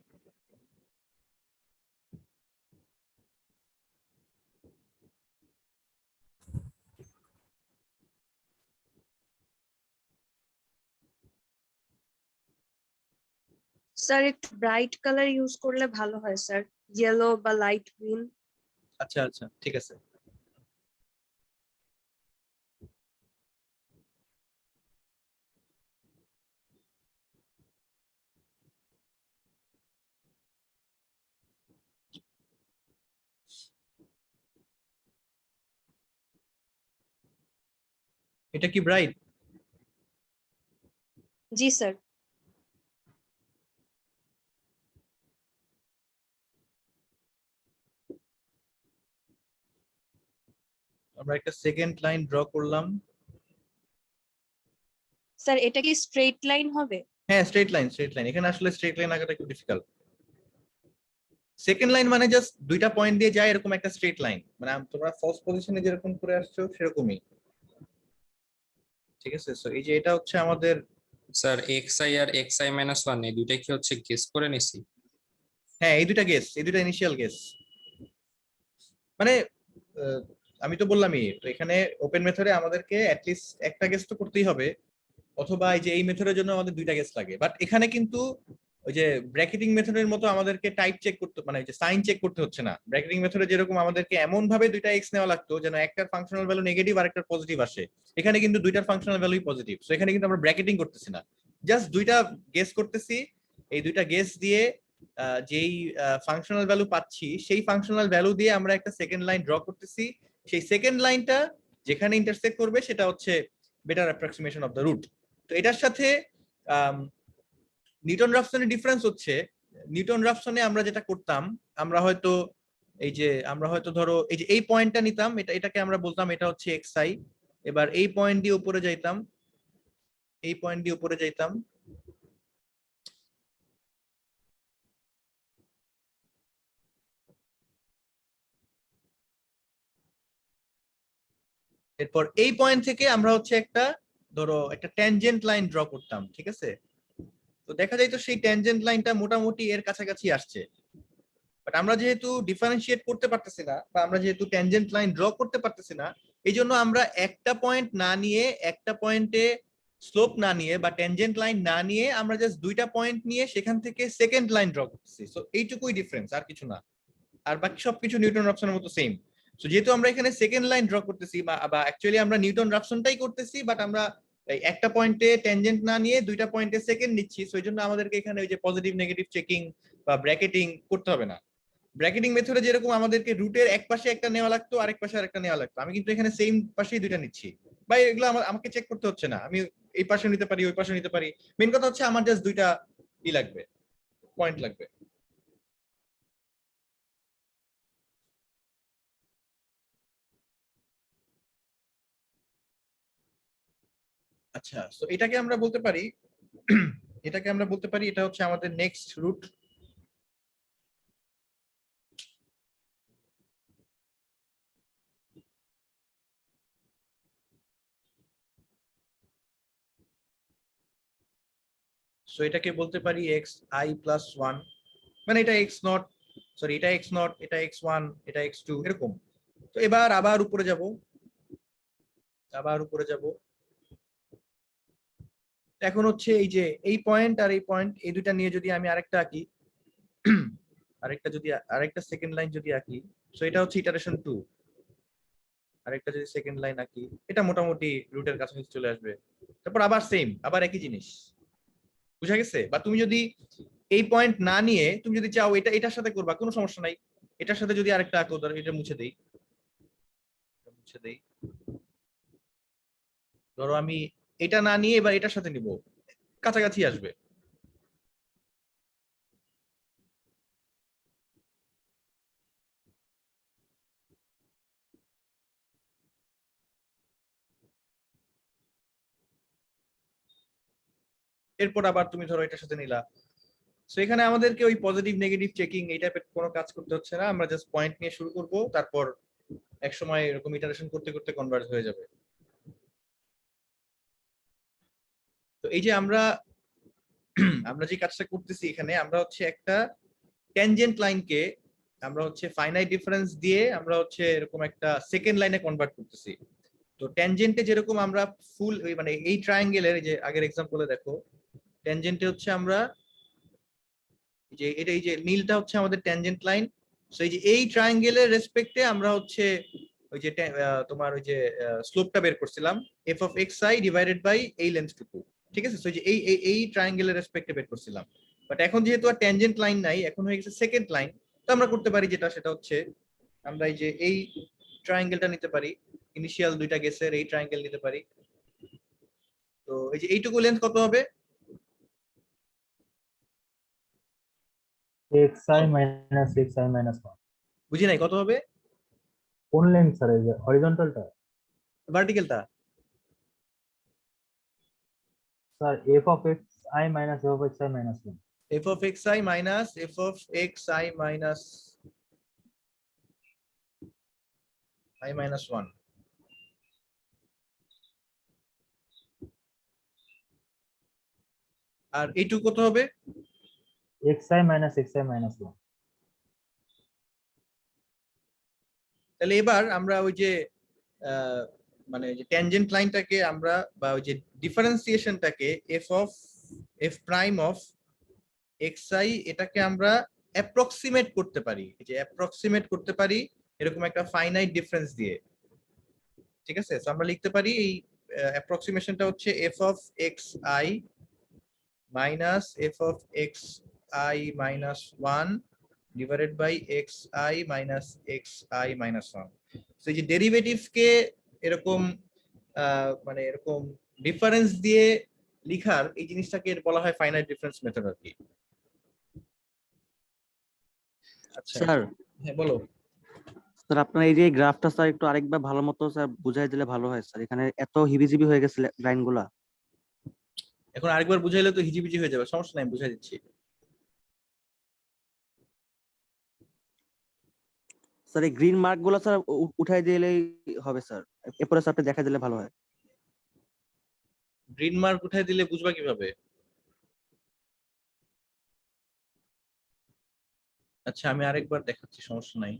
স্যার একটু ব্রাইট কালার ইউজ করলে ভালো হয় স্যার, ইয়েলো বা লাইট গ্রিন। আচ্ছা আচ্ছা ঠিক আছে। এটা কি ব্রাইট? জি স্যার। আমরা একটা সেকেন্ড লাইন ড্র করলাম। স্যার এটা কি স্ট্রেট লাইন হবে? হ্যাঁ স্ট্রেট লাইন, স্ট্রেট লাইন। এখানে আসলে স্ট্রেট লাইন আঁকাটা একটু ডিফিকাল্ট। সেকেন্ড লাইন মানে জাস্ট দুইটা পয়েন্ট দিয়ে যায় এরকম একটা স্ট্রেট লাইন, মানে তোমরা ফার্স্ট পজিশনে যেরকম করে আসছো সেরকমই। ঠিক আছে, সো এই যে এটা হচ্ছে আমাদের, স্যার xi আর xi মাইনাস 1 এই দুইটা কি হচ্ছে গেস করে নিছি? হ্যাঁ এই দুইটা গেস, এই দুইটা ইনিশিয়াল গেস। মানে আহ, আমি তো বললামই তো, এখানে ওপেন মেথডে আমাদেরকে অ্যাটলিস্ট একটা গেস তো করতেই হবে, অথবা এই যে এই মেথডের জন্য আমাদের দুইটা গেস লাগে। বাট এখানে কিন্তু ওই যে ব্র্যাকেটিং মেথডের মতো আমাদেরকে টাইপ চেক করতে, মানে যে সাইন চেক করতে হচ্ছে না। ব্র্যাকেটিং মেথডে যেরকম আমাদেরকে এমন ভাবে দুইটা এক্স নেওয়া লাগতো যেন একটার ফাংশনাল ভ্যালু নেগেটিভ আর একটা পজিটিভ আসে, এখানে কিন্তু দুইটার ফাংশনাল ভ্যালুই পজিটিভ। সো এখানে কিন্তু আমরা ব্র্যাকেটিং করতেছি না, জাস্ট দুইটা গেস করতেছি। এই দুইটা গেস দিয়ে যেই ফাংশনাল ভ্যালু পাচ্ছি সেই ফাংশনাল ভ্যালু দিয়ে আমরা একটা সেকেন্ড লাইন ড্র করতেছি। সেই সেকেন্ড লাইনটা যেখানে ইন্টারসেক্ট করবে সেটা হচ্ছে better approximation of the root. তো এটার সাথে নিউটন রাফসনের ডিফারেন্স হচ্ছে, নিউটন রাফসনে আমরা যেটা করতাম, আমরা হয়তো আমরা হয়তো ধরো এই যে এই পয়েন্টটা নিতাম, এটাকে আমরা বলতাম এটা হচ্ছে এক্স আই। এবার এই পয়েন্ট দিয়ে উপরে যাইতাম, এই পয়েন্ট দিয়ে উপরে যাইতাম, এরপর এই পয়েন্ট থেকে আমরা হচ্ছে একটা ধরো একটা ট্যানজেন্ট লাইন ড্র করতাম। ঠিক আছে, তো দেখা যায় তো সেই ট্যানজেন্ট লাইনটা মোটামুটি এর কাছাকাছি আসছে। বাট আমরা যেহেতু ডিফারেন্সিয়েট করতে পারতেছি না, বা আমরা যেহেতু ট্যানজেন্ট লাইন ড্র করতে পারতেছি না, এই জন্য আমরা একটা পয়েন্ট না নিয়ে, একটা পয়েন্টে স্লোপ না নিয়ে বা ট্যানজেন্ট লাইন না নিয়ে আমরা জাস্ট দুইটা পয়েন্ট নিয়ে সেখান থেকে সেকেন্ড লাইন ড্র করতেছি। সো এইটুকুই ডিফারেন্স, আর কিছু না। আর বাকি সবকিছু নিউটন রাফসনের মতো সেম। সো যেহেতু আমরা এখানে সেকেন্ড লাইন ড্র করতেছি, বা অ্যাকচুয়ালি আমরা নিউটন রাফসনটাই করতেছি, বাট আমরা এই একটা পয়েন্টে ট্যানজেন্ট না নিয়ে দুইটা পয়েন্টে সেকেন্ড নিচ্ছি। সো এই জন্য আমাদেরকে এখানে ওই যে পজিটিভ নেগেটিভ চেকিং বা ব্র্যাকেটিং করতে হবে না। ব্র্যাকেটিং মেথডে যেরকম আমাদেরকে রুটের এক পাশে একটা নেওয়া লাগতো, আরেক পাশে আরেকটা নেওয়া লাগতো, আমি কিন্তু এখানে সেম পাশেই দুইটা নিচ্ছি। বা এগুলো আমাকে চেক করতে হচ্ছে না, আমি এই পাশে নিতে পারি, ওই পাশে নিতে পারি। মেইন কথা হচ্ছে আমার জাস্ট দুইটা লাগবে, পয়েন্ট লাগবে। আচ্ছা, তো এটাকে আমরা বলতে পারি এটা হচ্ছে আমাদের নেক্সট রুট। সো এটাকে বলতে পারি এক্স আই প্লাস ওয়ান, মানে এটা এক্স নট, সরি এটা এক্স নট, এটা এক্স ওয়ান, এটা এক্স টু, এরকম। তো এবার আবার উপরে যাব, এখন হচ্ছে এই যে এই পয়েন্ট আর এই পয়েন্ট, এই দুইটা নিয়ে যদি আমি আরেকটা আঁকি, আরেকটা সেকেন্ড লাইন যদি আঁকি, সো এটা হচ্ছে ইটারেশন 2। আরেকটা যদি সেকেন্ড লাইন আঁকি, এটা মোটামুটি রুটের কাছাকাছি চলে আসবে। তারপর আবার সেম, আবার একই জিনিস। বুঝা গেছে? বা তুমি যদি এই পয়েন্ট না নিয়ে তুমি যদি চাও এটার সাথে করবা, কোনো সমস্যা নাই। এটার সাথে যদি আরেকটা আঁকো, ধরো এটা মুছে দেই, ধরো আমি এটা না নিয়ে এবার এটার সাথে নিব, কাছাকাছি আসবে। এরপর আবার তুমি ধরো এটার সাথে নিলা। সো এখানে আমাদেরকে ওই পজিটিভ নেগেটিভ চেকিং এই টাইপের কোনো কাজ করতে হচ্ছে না, আমরা জাস্ট পয়েন্ট নিয়ে শুরু করব, তারপর এক সময় এরকম ইটারেশন করতে করতে কনভার্জ হয়ে যাবে। তো এই যে আমরা আমরা যে কাজটা করতেছি এখানে, আমরা হচ্ছে একটা ট্যানজেন্ট লাইনকে আমরা হচ্ছে ফাইনাইট ডিফারেন্স দিয়ে আমরা হচ্ছে এরকম একটা সেকেন্ড লাইনে কনভার্ট করতেছি। তো ট্যানজেন্টে যেরকম আমরা ফুল মানে এই ট্রায়াঙ্গেলের যে আগের এক্সাম্পলে দেখো, ট্যানজেন্টে হচ্ছে আমরা যে এটা এই যে নীলটা হচ্ছে আমাদের ট্যানজেন্ট লাইন। সো এই যে এই ট্রায়াঙ্গেলের রেসপেক্টে আমরা হচ্ছে ওই যে তোমার ওই যে স্লোপটা বের করছিলাম f of x I divided by এই লেন্থটুকু, ঠিক আছে? সো এই যে এই ট্রায়াঙ্গেলের রেসপেক্টে বের করছিলাম, বাট এখন যেহেতু আর ট্যানজেন্ট লাইন নাই, এখন হয়ে গেছে সেকেন্ড লাইন, তো আমরা করতে পারি যেটা, সেটা হচ্ছে আমরা এই যে এই ট্রায়াঙ্গেলটা নিতে পারি, ইনিশিয়াল দুইটা গেসের এই ট্রায়াঙ্গেল নিতে পারি। তো এই যে এইটুকু লেন্থ কত হবে? xi minus xi minus 1. বুঝি নাই, কত হবে? কোন লেন্থ স্যার, এই যে হরিজন্টালটা? ভার্টিক্যালটা? Sir f of xi minus f of xi minus 1. f of xi minus f of xi minus I minus 1. আর এইটুকু কত হবে? xi minus xi minus 1. তাহলে এবার আমরা ওই যে মানে যে ট্যানজেন্ট লাইনটাকে আমরা বা ওই যে ডিফারেন্সিয়েশনটাকে f প্রাইম অফ xi এটাকে আমরা অ্যাপ্রক্সিমেট করতে পারি, এই যে অ্যাপ্রক্সিমেট করতে পারি এরকম একটা ফাইনাইট ডিফারেন্স দিয়ে, ঠিক আছে? সো আমরা লিখতে পারি এই অ্যাপ্রক্সিমেশনটা হচ্ছে f of xi minus f of xi minus 1 divided by xi minus xi minus 1. So এই যে ডেরিভেটিভ কে এরকম মানে এরকম ডিফারেন্স দিয়ে লিখার এই জিনিসটাকে বলা হয় ফাইনাইট ডিফারেন্স মেথড আর কি। আচ্ছা স্যার হ্যাঁ বলো। স্যার আপনার এই যে গ্রাফটা স্যার একটু আরেকবার ভালো মতো স্যার বুঝাই দিলে ভালো হয় স্যার, এখানে এত হিবিজিবি হয়ে গেছে লাইনগুলা। এখন আরেকবার বুঝাইলে তো হিজিবিজি হয়ে যাবে, সমস্যা নাই, বুঝাই দিচ্ছি। স্যার এই গ্রিন মার্ক গুলো স্যার উঠাই দিলেই হবে স্যার, এরপরে স্যার আপনি দেখা দিলে ভালো হয়। গ্রিন মার্ক উঠাই দিলে বুঝবা কিভাবে? আচ্ছা আমি আরেকবার দেখাচ্ছি, সমস্যা নাই।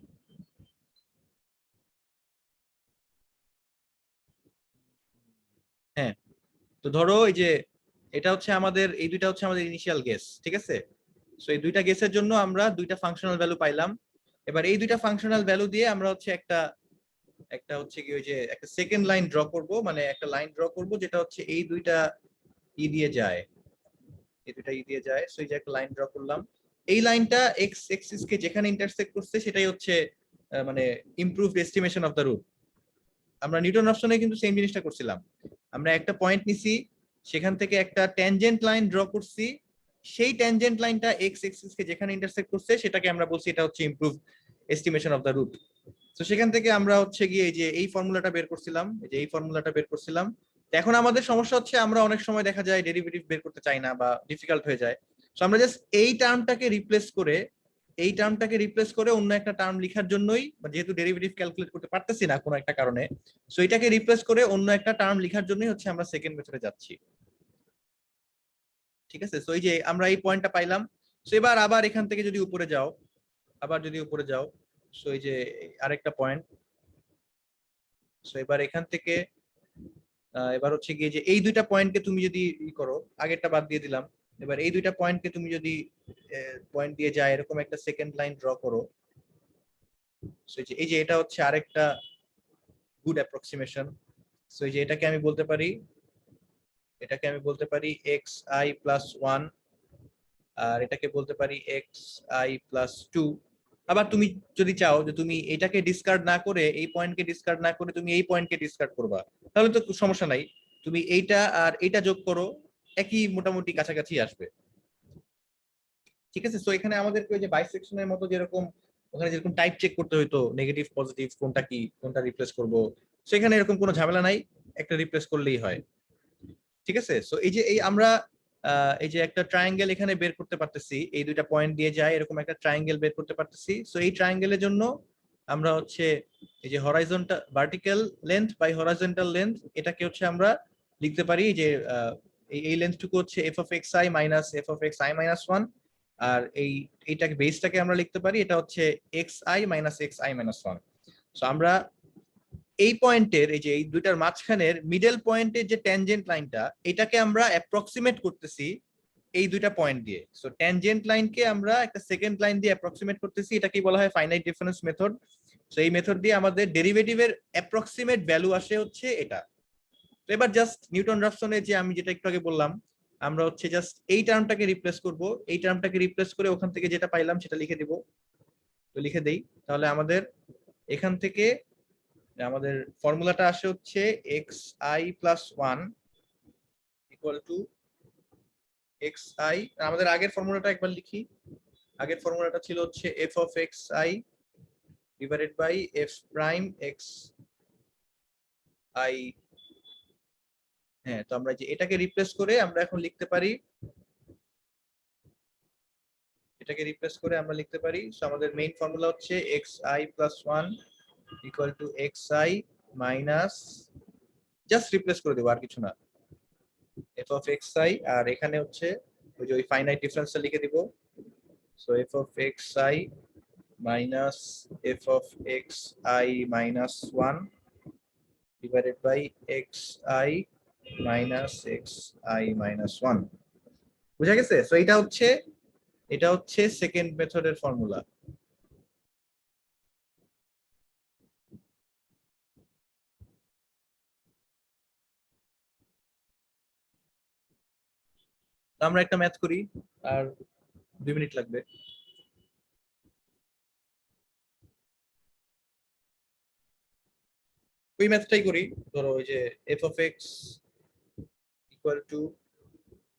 হ্যাঁ, তো ধরো এই যে এটা হচ্ছে আমাদের, এই দুইটা হচ্ছে আমাদের ইনিশিয়াল গেস, ঠিক আছে? সো এই দুইটা গেসের জন্য আমরা দুইটা ফাংশনাল ভ্যালু পাইলাম। এবার এই দুইটা ফাংশনাল ভ্যালু দিয়ে আমরা হচ্ছে একটা হচ্ছে কি ওই যে একটা সেকেন্ড লাইন ড্র করব, মানে একটা লাইন ড্র করব যেটা হচ্ছে এই দুইটা ই দিয়ে যায়, এই দুইটা ই দিয়ে যায়। সো এই যে একটা লাইন ড্র করলাম, এই লাইনটা এক্স এক্সিস কে যেখানে ইন্টারসেক্ট করছে সেটাই হচ্ছে মানে improved estimation of the root. আমরা নিউটন অপশনে কিন্তু সেম জিনিসটা করছিলাম, আমরা একটা পয়েন্ট নিছি, সেখান থেকে একটা ট্যানজেন্ট লাইন ড্র করছি, সেই ট্যানজেন্ট লাইনটা এক্স এক্সিস কে যেখানে ইন্টারসেক্ট করছে সেটাকে আমরা বলছি এটা হচ্ছে improve estimation of the root. তো সেখান থেকে আমরা হচ্ছে গিয়ে এই যে এই ফর্মুলাটা বের করছিলাম, এই যে এই ফর্মুলাটা বের করছিলাম। তো এখন আমাদের সমস্যা হচ্ছে আমরা অনেক সময় দেখা যায় ডেরিভেটিভ বের করতে চাই না বা ডিফিকাল্ট হয়ে যায়। তো আমরা জাস্ট এই টার্মটাকে রিপ্লেস করে অন্য একটা টার্ম লেখার জন্যই, যেহেতু ডেরিভেটিভ ক্যালকুলেট করতে পারতেছি না কোনো একটা কারণে, সো এটাকে রিপ্লেস করে অন্য একটা টার্ম লেখার জন্যই হচ্ছে আমরা সেকেন্ড মেথডে যাচ্ছি, ঠিক আছে? সো এই যে আমরা এই পয়েন্টটা পাইলাম। সো এবার আবার এখান থেকে যদি উপরে যাও, সো এই যে আরেকটা পয়েন্ট। সো এবার এখান থেকে এবার হচ্ছে গিয়ে যে এই দুইটা পয়েন্টকে তুমি যদি ই করো, আগেরটা বাদ দিয়ে দিলাম, এবার এই দুইটা পয়েন্টকে তুমি যদি পয়েন্ট দিয়ে যায় এরকম একটা সেকেন্ড লাইন ড্র করো। সো এই যে এটা হচ্ছে আরেকটা গুড অ্যাপ্রক্সিমেশন। সো এই যে এটাকে আমি বলতে পারি xi প্লাস 1, আর এটাকে বলতে পারি xi প্লাস 2। আবার তুমি যদি চাও যে তুমি এটাকে ডিসকার্ড না করে, এই পয়েন্টকে ডিসকার্ড না করে তুমি এই পয়েন্টকে ডিসকার্ড করবা, তাহলে তো সমস্যা নাই, তুমি এইটা আর এইটা যোগ করো, একই মোটামুটি কাছাকাছি আসবে, ঠিক আছে? সো এখানে আমাদেরকে ওই যে বাইসেকশনের মতো যেরকম ওখানে যেরকম টাইপ চেক করতে হইতো, নেগেটিভ পজিটিভ কোনটা কি, কোনটা রিপ্লেস করব, সেখানে এরকম কোনো ঝামেলা নাই, একটা রিপ্লেস করলেই হয়, ঠিক আছে? সো এই যে এই আমরা এই যে একটা ট্রায়াঙ্গেল এখানে বের করতে পারতেছি, এই দুইটা পয়েন্ট দিয়ে যায় এরকম একটা ট্রায়াঙ্গেল বের করতে পারতেছি। সো এই ট্রায়াঙ্গেলের জন্য আমরা হচ্ছে এই যে horizontal vertical length by horizontal length, এটাকে হচ্ছে আমরা লিখতে পারি যে এই লেন্থটুকু হচ্ছে f of xi minus f of xi minus 1, আর এইটাকে বেসটাকে আমরা লিখতে পারি এটা হচ্ছে xi minus xi minus 1। So আমরা এই পয়েন্টের এই যে এই দুইটার মাঝখানের মিডল পয়েন্টের যে ট্যানজেন্ট লাইনটা, এটাকে আমরা অ্যাপ্রক্সিমেট করতেছি এই দুইটা পয়েন্ট দিয়ে। সো ট্যানজেন্ট লাইনকে আমরা একটা সেকেন্ড লাইন দিয়ে অ্যাপ্রক্সিমেট করতেছি, এটাকেই বলা হয় ফাইনাইট ডিফারেন্স মেথড। সো এই মেথড দিয়ে আমাদের ডেরিভেটিভের অ্যাপ্রক্সিমেট ভ্যালু আসে হচ্ছে এটা। তো এবার জাস্ট নিউটন রাফসনে যে আমি যেটা একটু আগে বললাম, আমরা হচ্ছে জাস্ট এই টার্মটাকে রিপ্লেস করব, এই টার্মটাকে রিপ্লেস করে ওখান থেকে যেটা পাইলাম সেটা লিখে দিব। তো লিখে দেই, তাহলে আমাদের এখান থেকে আমাদের ফর্মুলাটা আসে হচ্ছে xi + 1 ইকুয়াল টু xi। আমাদের আগের ফর্মুলাটা একবার লিখি। আগের ফর্মুলাটা ছিল হচ্ছে f of xi divided by f prime xi। হ্যাঁ, তো আমরা যে এটাকে রিপ্লেস করে আমরা এখন লিখতে পারি, এটাকে রিপ্লেস করে আমরা লিখতে পারি, সো আমাদের মেইন ফর্মুলা হচ্ছে xi + 1 equal two xi minus, just replace করে দেবো আর কিছু না, f of xi, আর এখানে হচ্ছে ওই যে ওই ফাইনাইট ডিফারেন্সটা লিখে দিব। So f of xi minus f of xi minus 1 divided by xi minus xi minus 1। বুঝা গেছে? সো এটা হচ্ছে সেকেন্ড মেথডের ফর্মুলা। আমরা একটা ম্যাথ করি, আর 2 মিনিট লাগবে। ওই ম্যাথটাই করি। ধরো ওই যে f of x equal to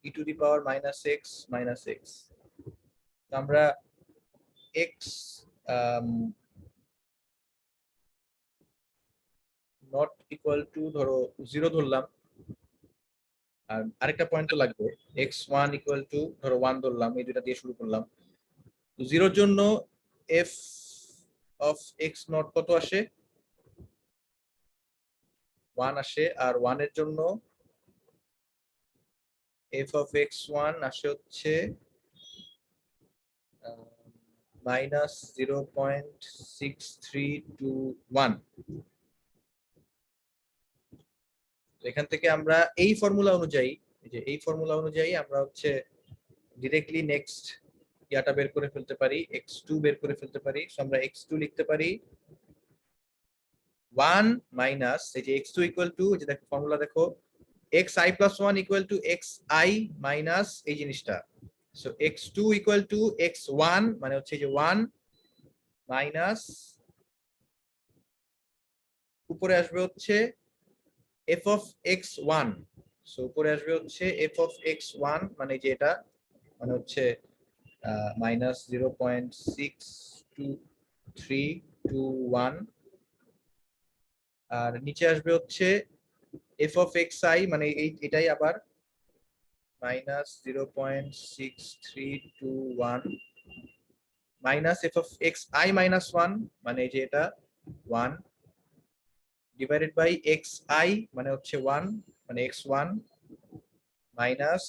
e two the power minus x minus x. আমরা x নট ইকুয়াল টু ধরো 0 ধরলাম, আর আরেকটা পয়েন্ট তো লাগবে, x1 ইকুয়াল টু ধরো 1 ধরলাম, এই দুটা দিয়ে শুরু করলাম। তো 0 এর জন্য f of x নট কত আসে? 1 আসে, আর 1 এর জন্য f of x1 আসে হচ্ছে মাইনাস 0.6321। এখান থেকে আমরা এই ফর্মুলা অনুযায়ী, আমরা হচ্ছে ডিরেক্টলি নেক্সট ইয়াটা বের করে ফেলতে পারি, x2 বের করে ফেলতে পারি। সো আমরা x2 লিখতে পারি 1 মাইনাস, এই যে x2 ইকুয়াল টু, যে দেখো ফর্মুলা দেখো, xi + 1 equal two xi minus এই জিনিসটা। So x2 equal to x1 মানে হচ্ছে যে 1 মাইনাস উপরে আসবে হচ্ছে f of x1। সো উপরে আসবে হচ্ছে f of x1 মানে যে এটা, মানে হচ্ছে মাইনাস 0.6321, আর নিচে আসবে হচ্ছে f of xi মানে এটাই আবার minus 0.6321 minus f of xi minus 1 মানে যে এটা 1 ডিভাইডেড বাই xi মানে হচ্ছে 1 মানে x1 মাইনাস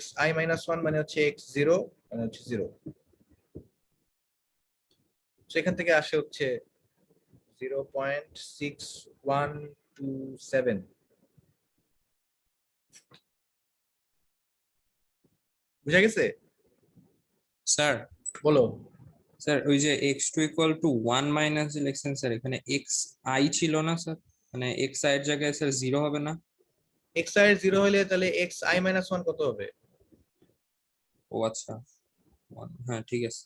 xi মাইনাস 1 মানে হচ্ছে x0 মানে হচ্ছে 0। সেখান থেকে আসে হচ্ছে 0.6127। বুঝা গেছে? স্যার বলো। স্যার ওই যে x2 ইকুয়াল টু 1 মাইনাস যে লিখছেন স্যার, এখানে xi ছিল না স্যার, মানে xi এর জায়গায় স্যার 0 হবে না? xi এর 0 হলে তাহলে xi মাইনাস 1 কত হবে? ও আচ্ছা, 1, হ্যাঁ ঠিক আছে।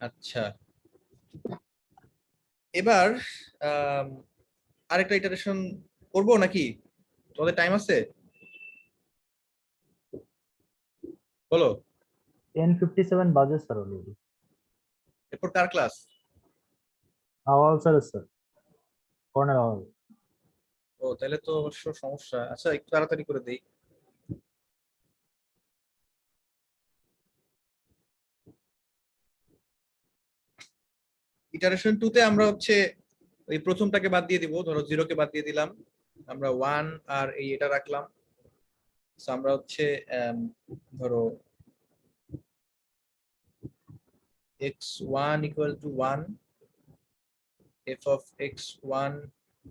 আচ্ছা, এবার আরেকটা ইটারেশন করব নাকি? তোমাদের টাইম আছে? বলো। 10:57 বাজে স্যার অলরেডি। এরপর কার ক্লাস? আওয়াল স্যার স্যার, কর্নেল আওয়াল। ও তাহলে তো অবশ্য সমস্যা। আচ্ছা, একটু তাড়াতাড়ি করে দেই। ইটারেশন 2 তে আমরা হচ্ছে ওই প্রথমটাকে বাদ দিয়ে দিব, ধরো 0 কে বাদ দিয়ে দিলাম, আমরা 1 আর এটা রাখলাম। সো আমরা হচ্ছে ধরো x1 equal to 1, f of x1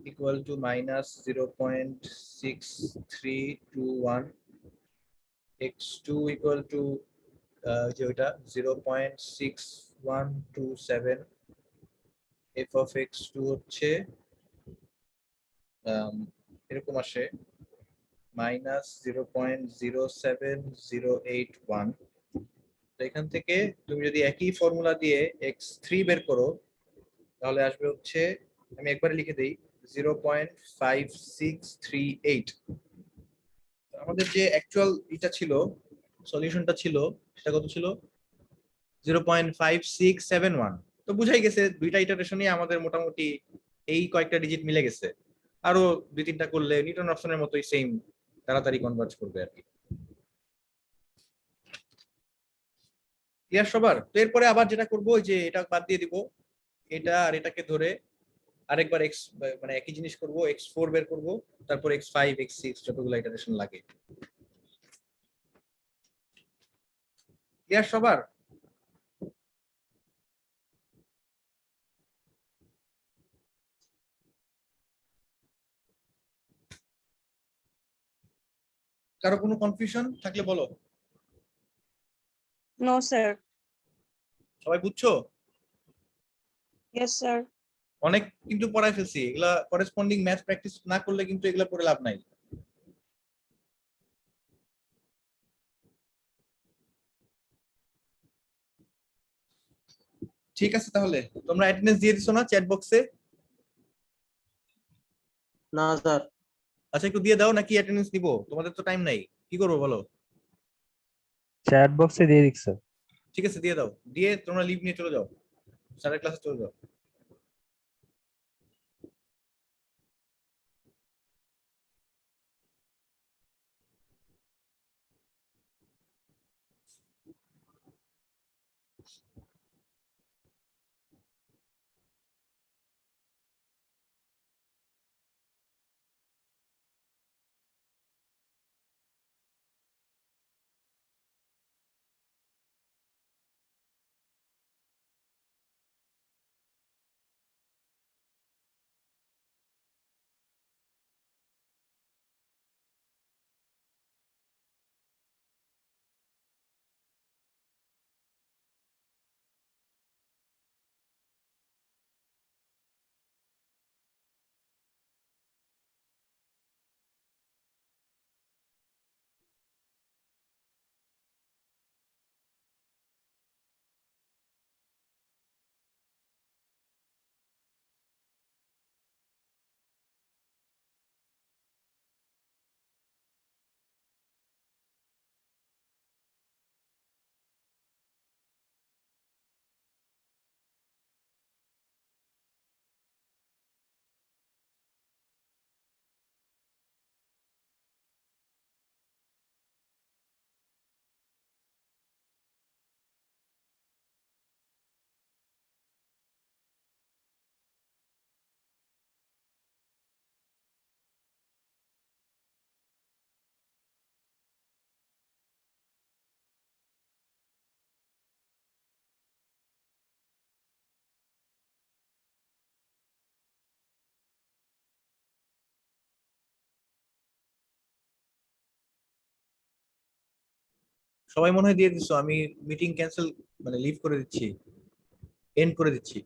equal to minus 0.6321, x2 equal to যে ওইটা 0.6127, f of x2 হচ্ছে এরকম আসে -0.07081। তো এখান থেকে তুমি যদি একই ফর্মুলা দিয়ে x3 বের করো তাহলে আসবে হচ্ছে, আমি একবারে লিখে দেই, 0.5638। আমাদের যে অ্যাকচুয়াল এটা ছিল, সলিউশনটা ছিল, সেটা কত ছিল? 0.5671। তো বুঝাই গেছে দুইটা ইটারেশনই আমাদের মোটামুটি এই কয়েকটা ডিজিট মিলে গেছে। আরো দুই তিনটা করলে নিউটন অপশনের মতোই সেম তাড়াতাড়ি কনভার্জ করবে আর কি। ক্লিয়ার সবার? তো এরপরে আবার যেটা করবো, ওই যে এটা বাদ দিয়ে দিব, এটা আর এটাকে ধরে আরেকবার এক্স মানে একই জিনিস করব, x4 বের করব, তারপর x5 x6 যতগুলো ইটারেশন লাগে। ক্লিয়ার সবার? কারো কোনো কনফিউশন থাকলে বলো। No sir. সবাই বুঝছো? Yes sir. অনেক কিন্তু পড়ায় ফেলছি, এগুলা করেসপন্ডিং ম্যাথ প্র্যাকটিস না করলে কিন্তু এগুলা পড়ে লাভ নাই। ঠিক আছে, তাহলে তোমরা অ্যাটেন্ডেন্স দিয়ে দিছো না চ্যাট বক্সে? না স্যার। আচ্ছা একটু দিয়ে দাও, নাকি অ্যাটেন্ডেন্স দিব? তোমাদের তো টাইম নাই, কি করবো বলো? চ্যাট বক্সে দিয়ে দিক স্যার। ঠিক আছে দিয়ে দাও, দিয়ে তোমরা লিভ নিয়ে চলে যাও, স্যারের ক্লাসে চলে যাও। সবাই মনে হয় দিয়ে দিছো, আমি মিটিং ক্যান্সেল মানে লিভ করে দিচ্ছি, এন্ড করে দিচ্ছি।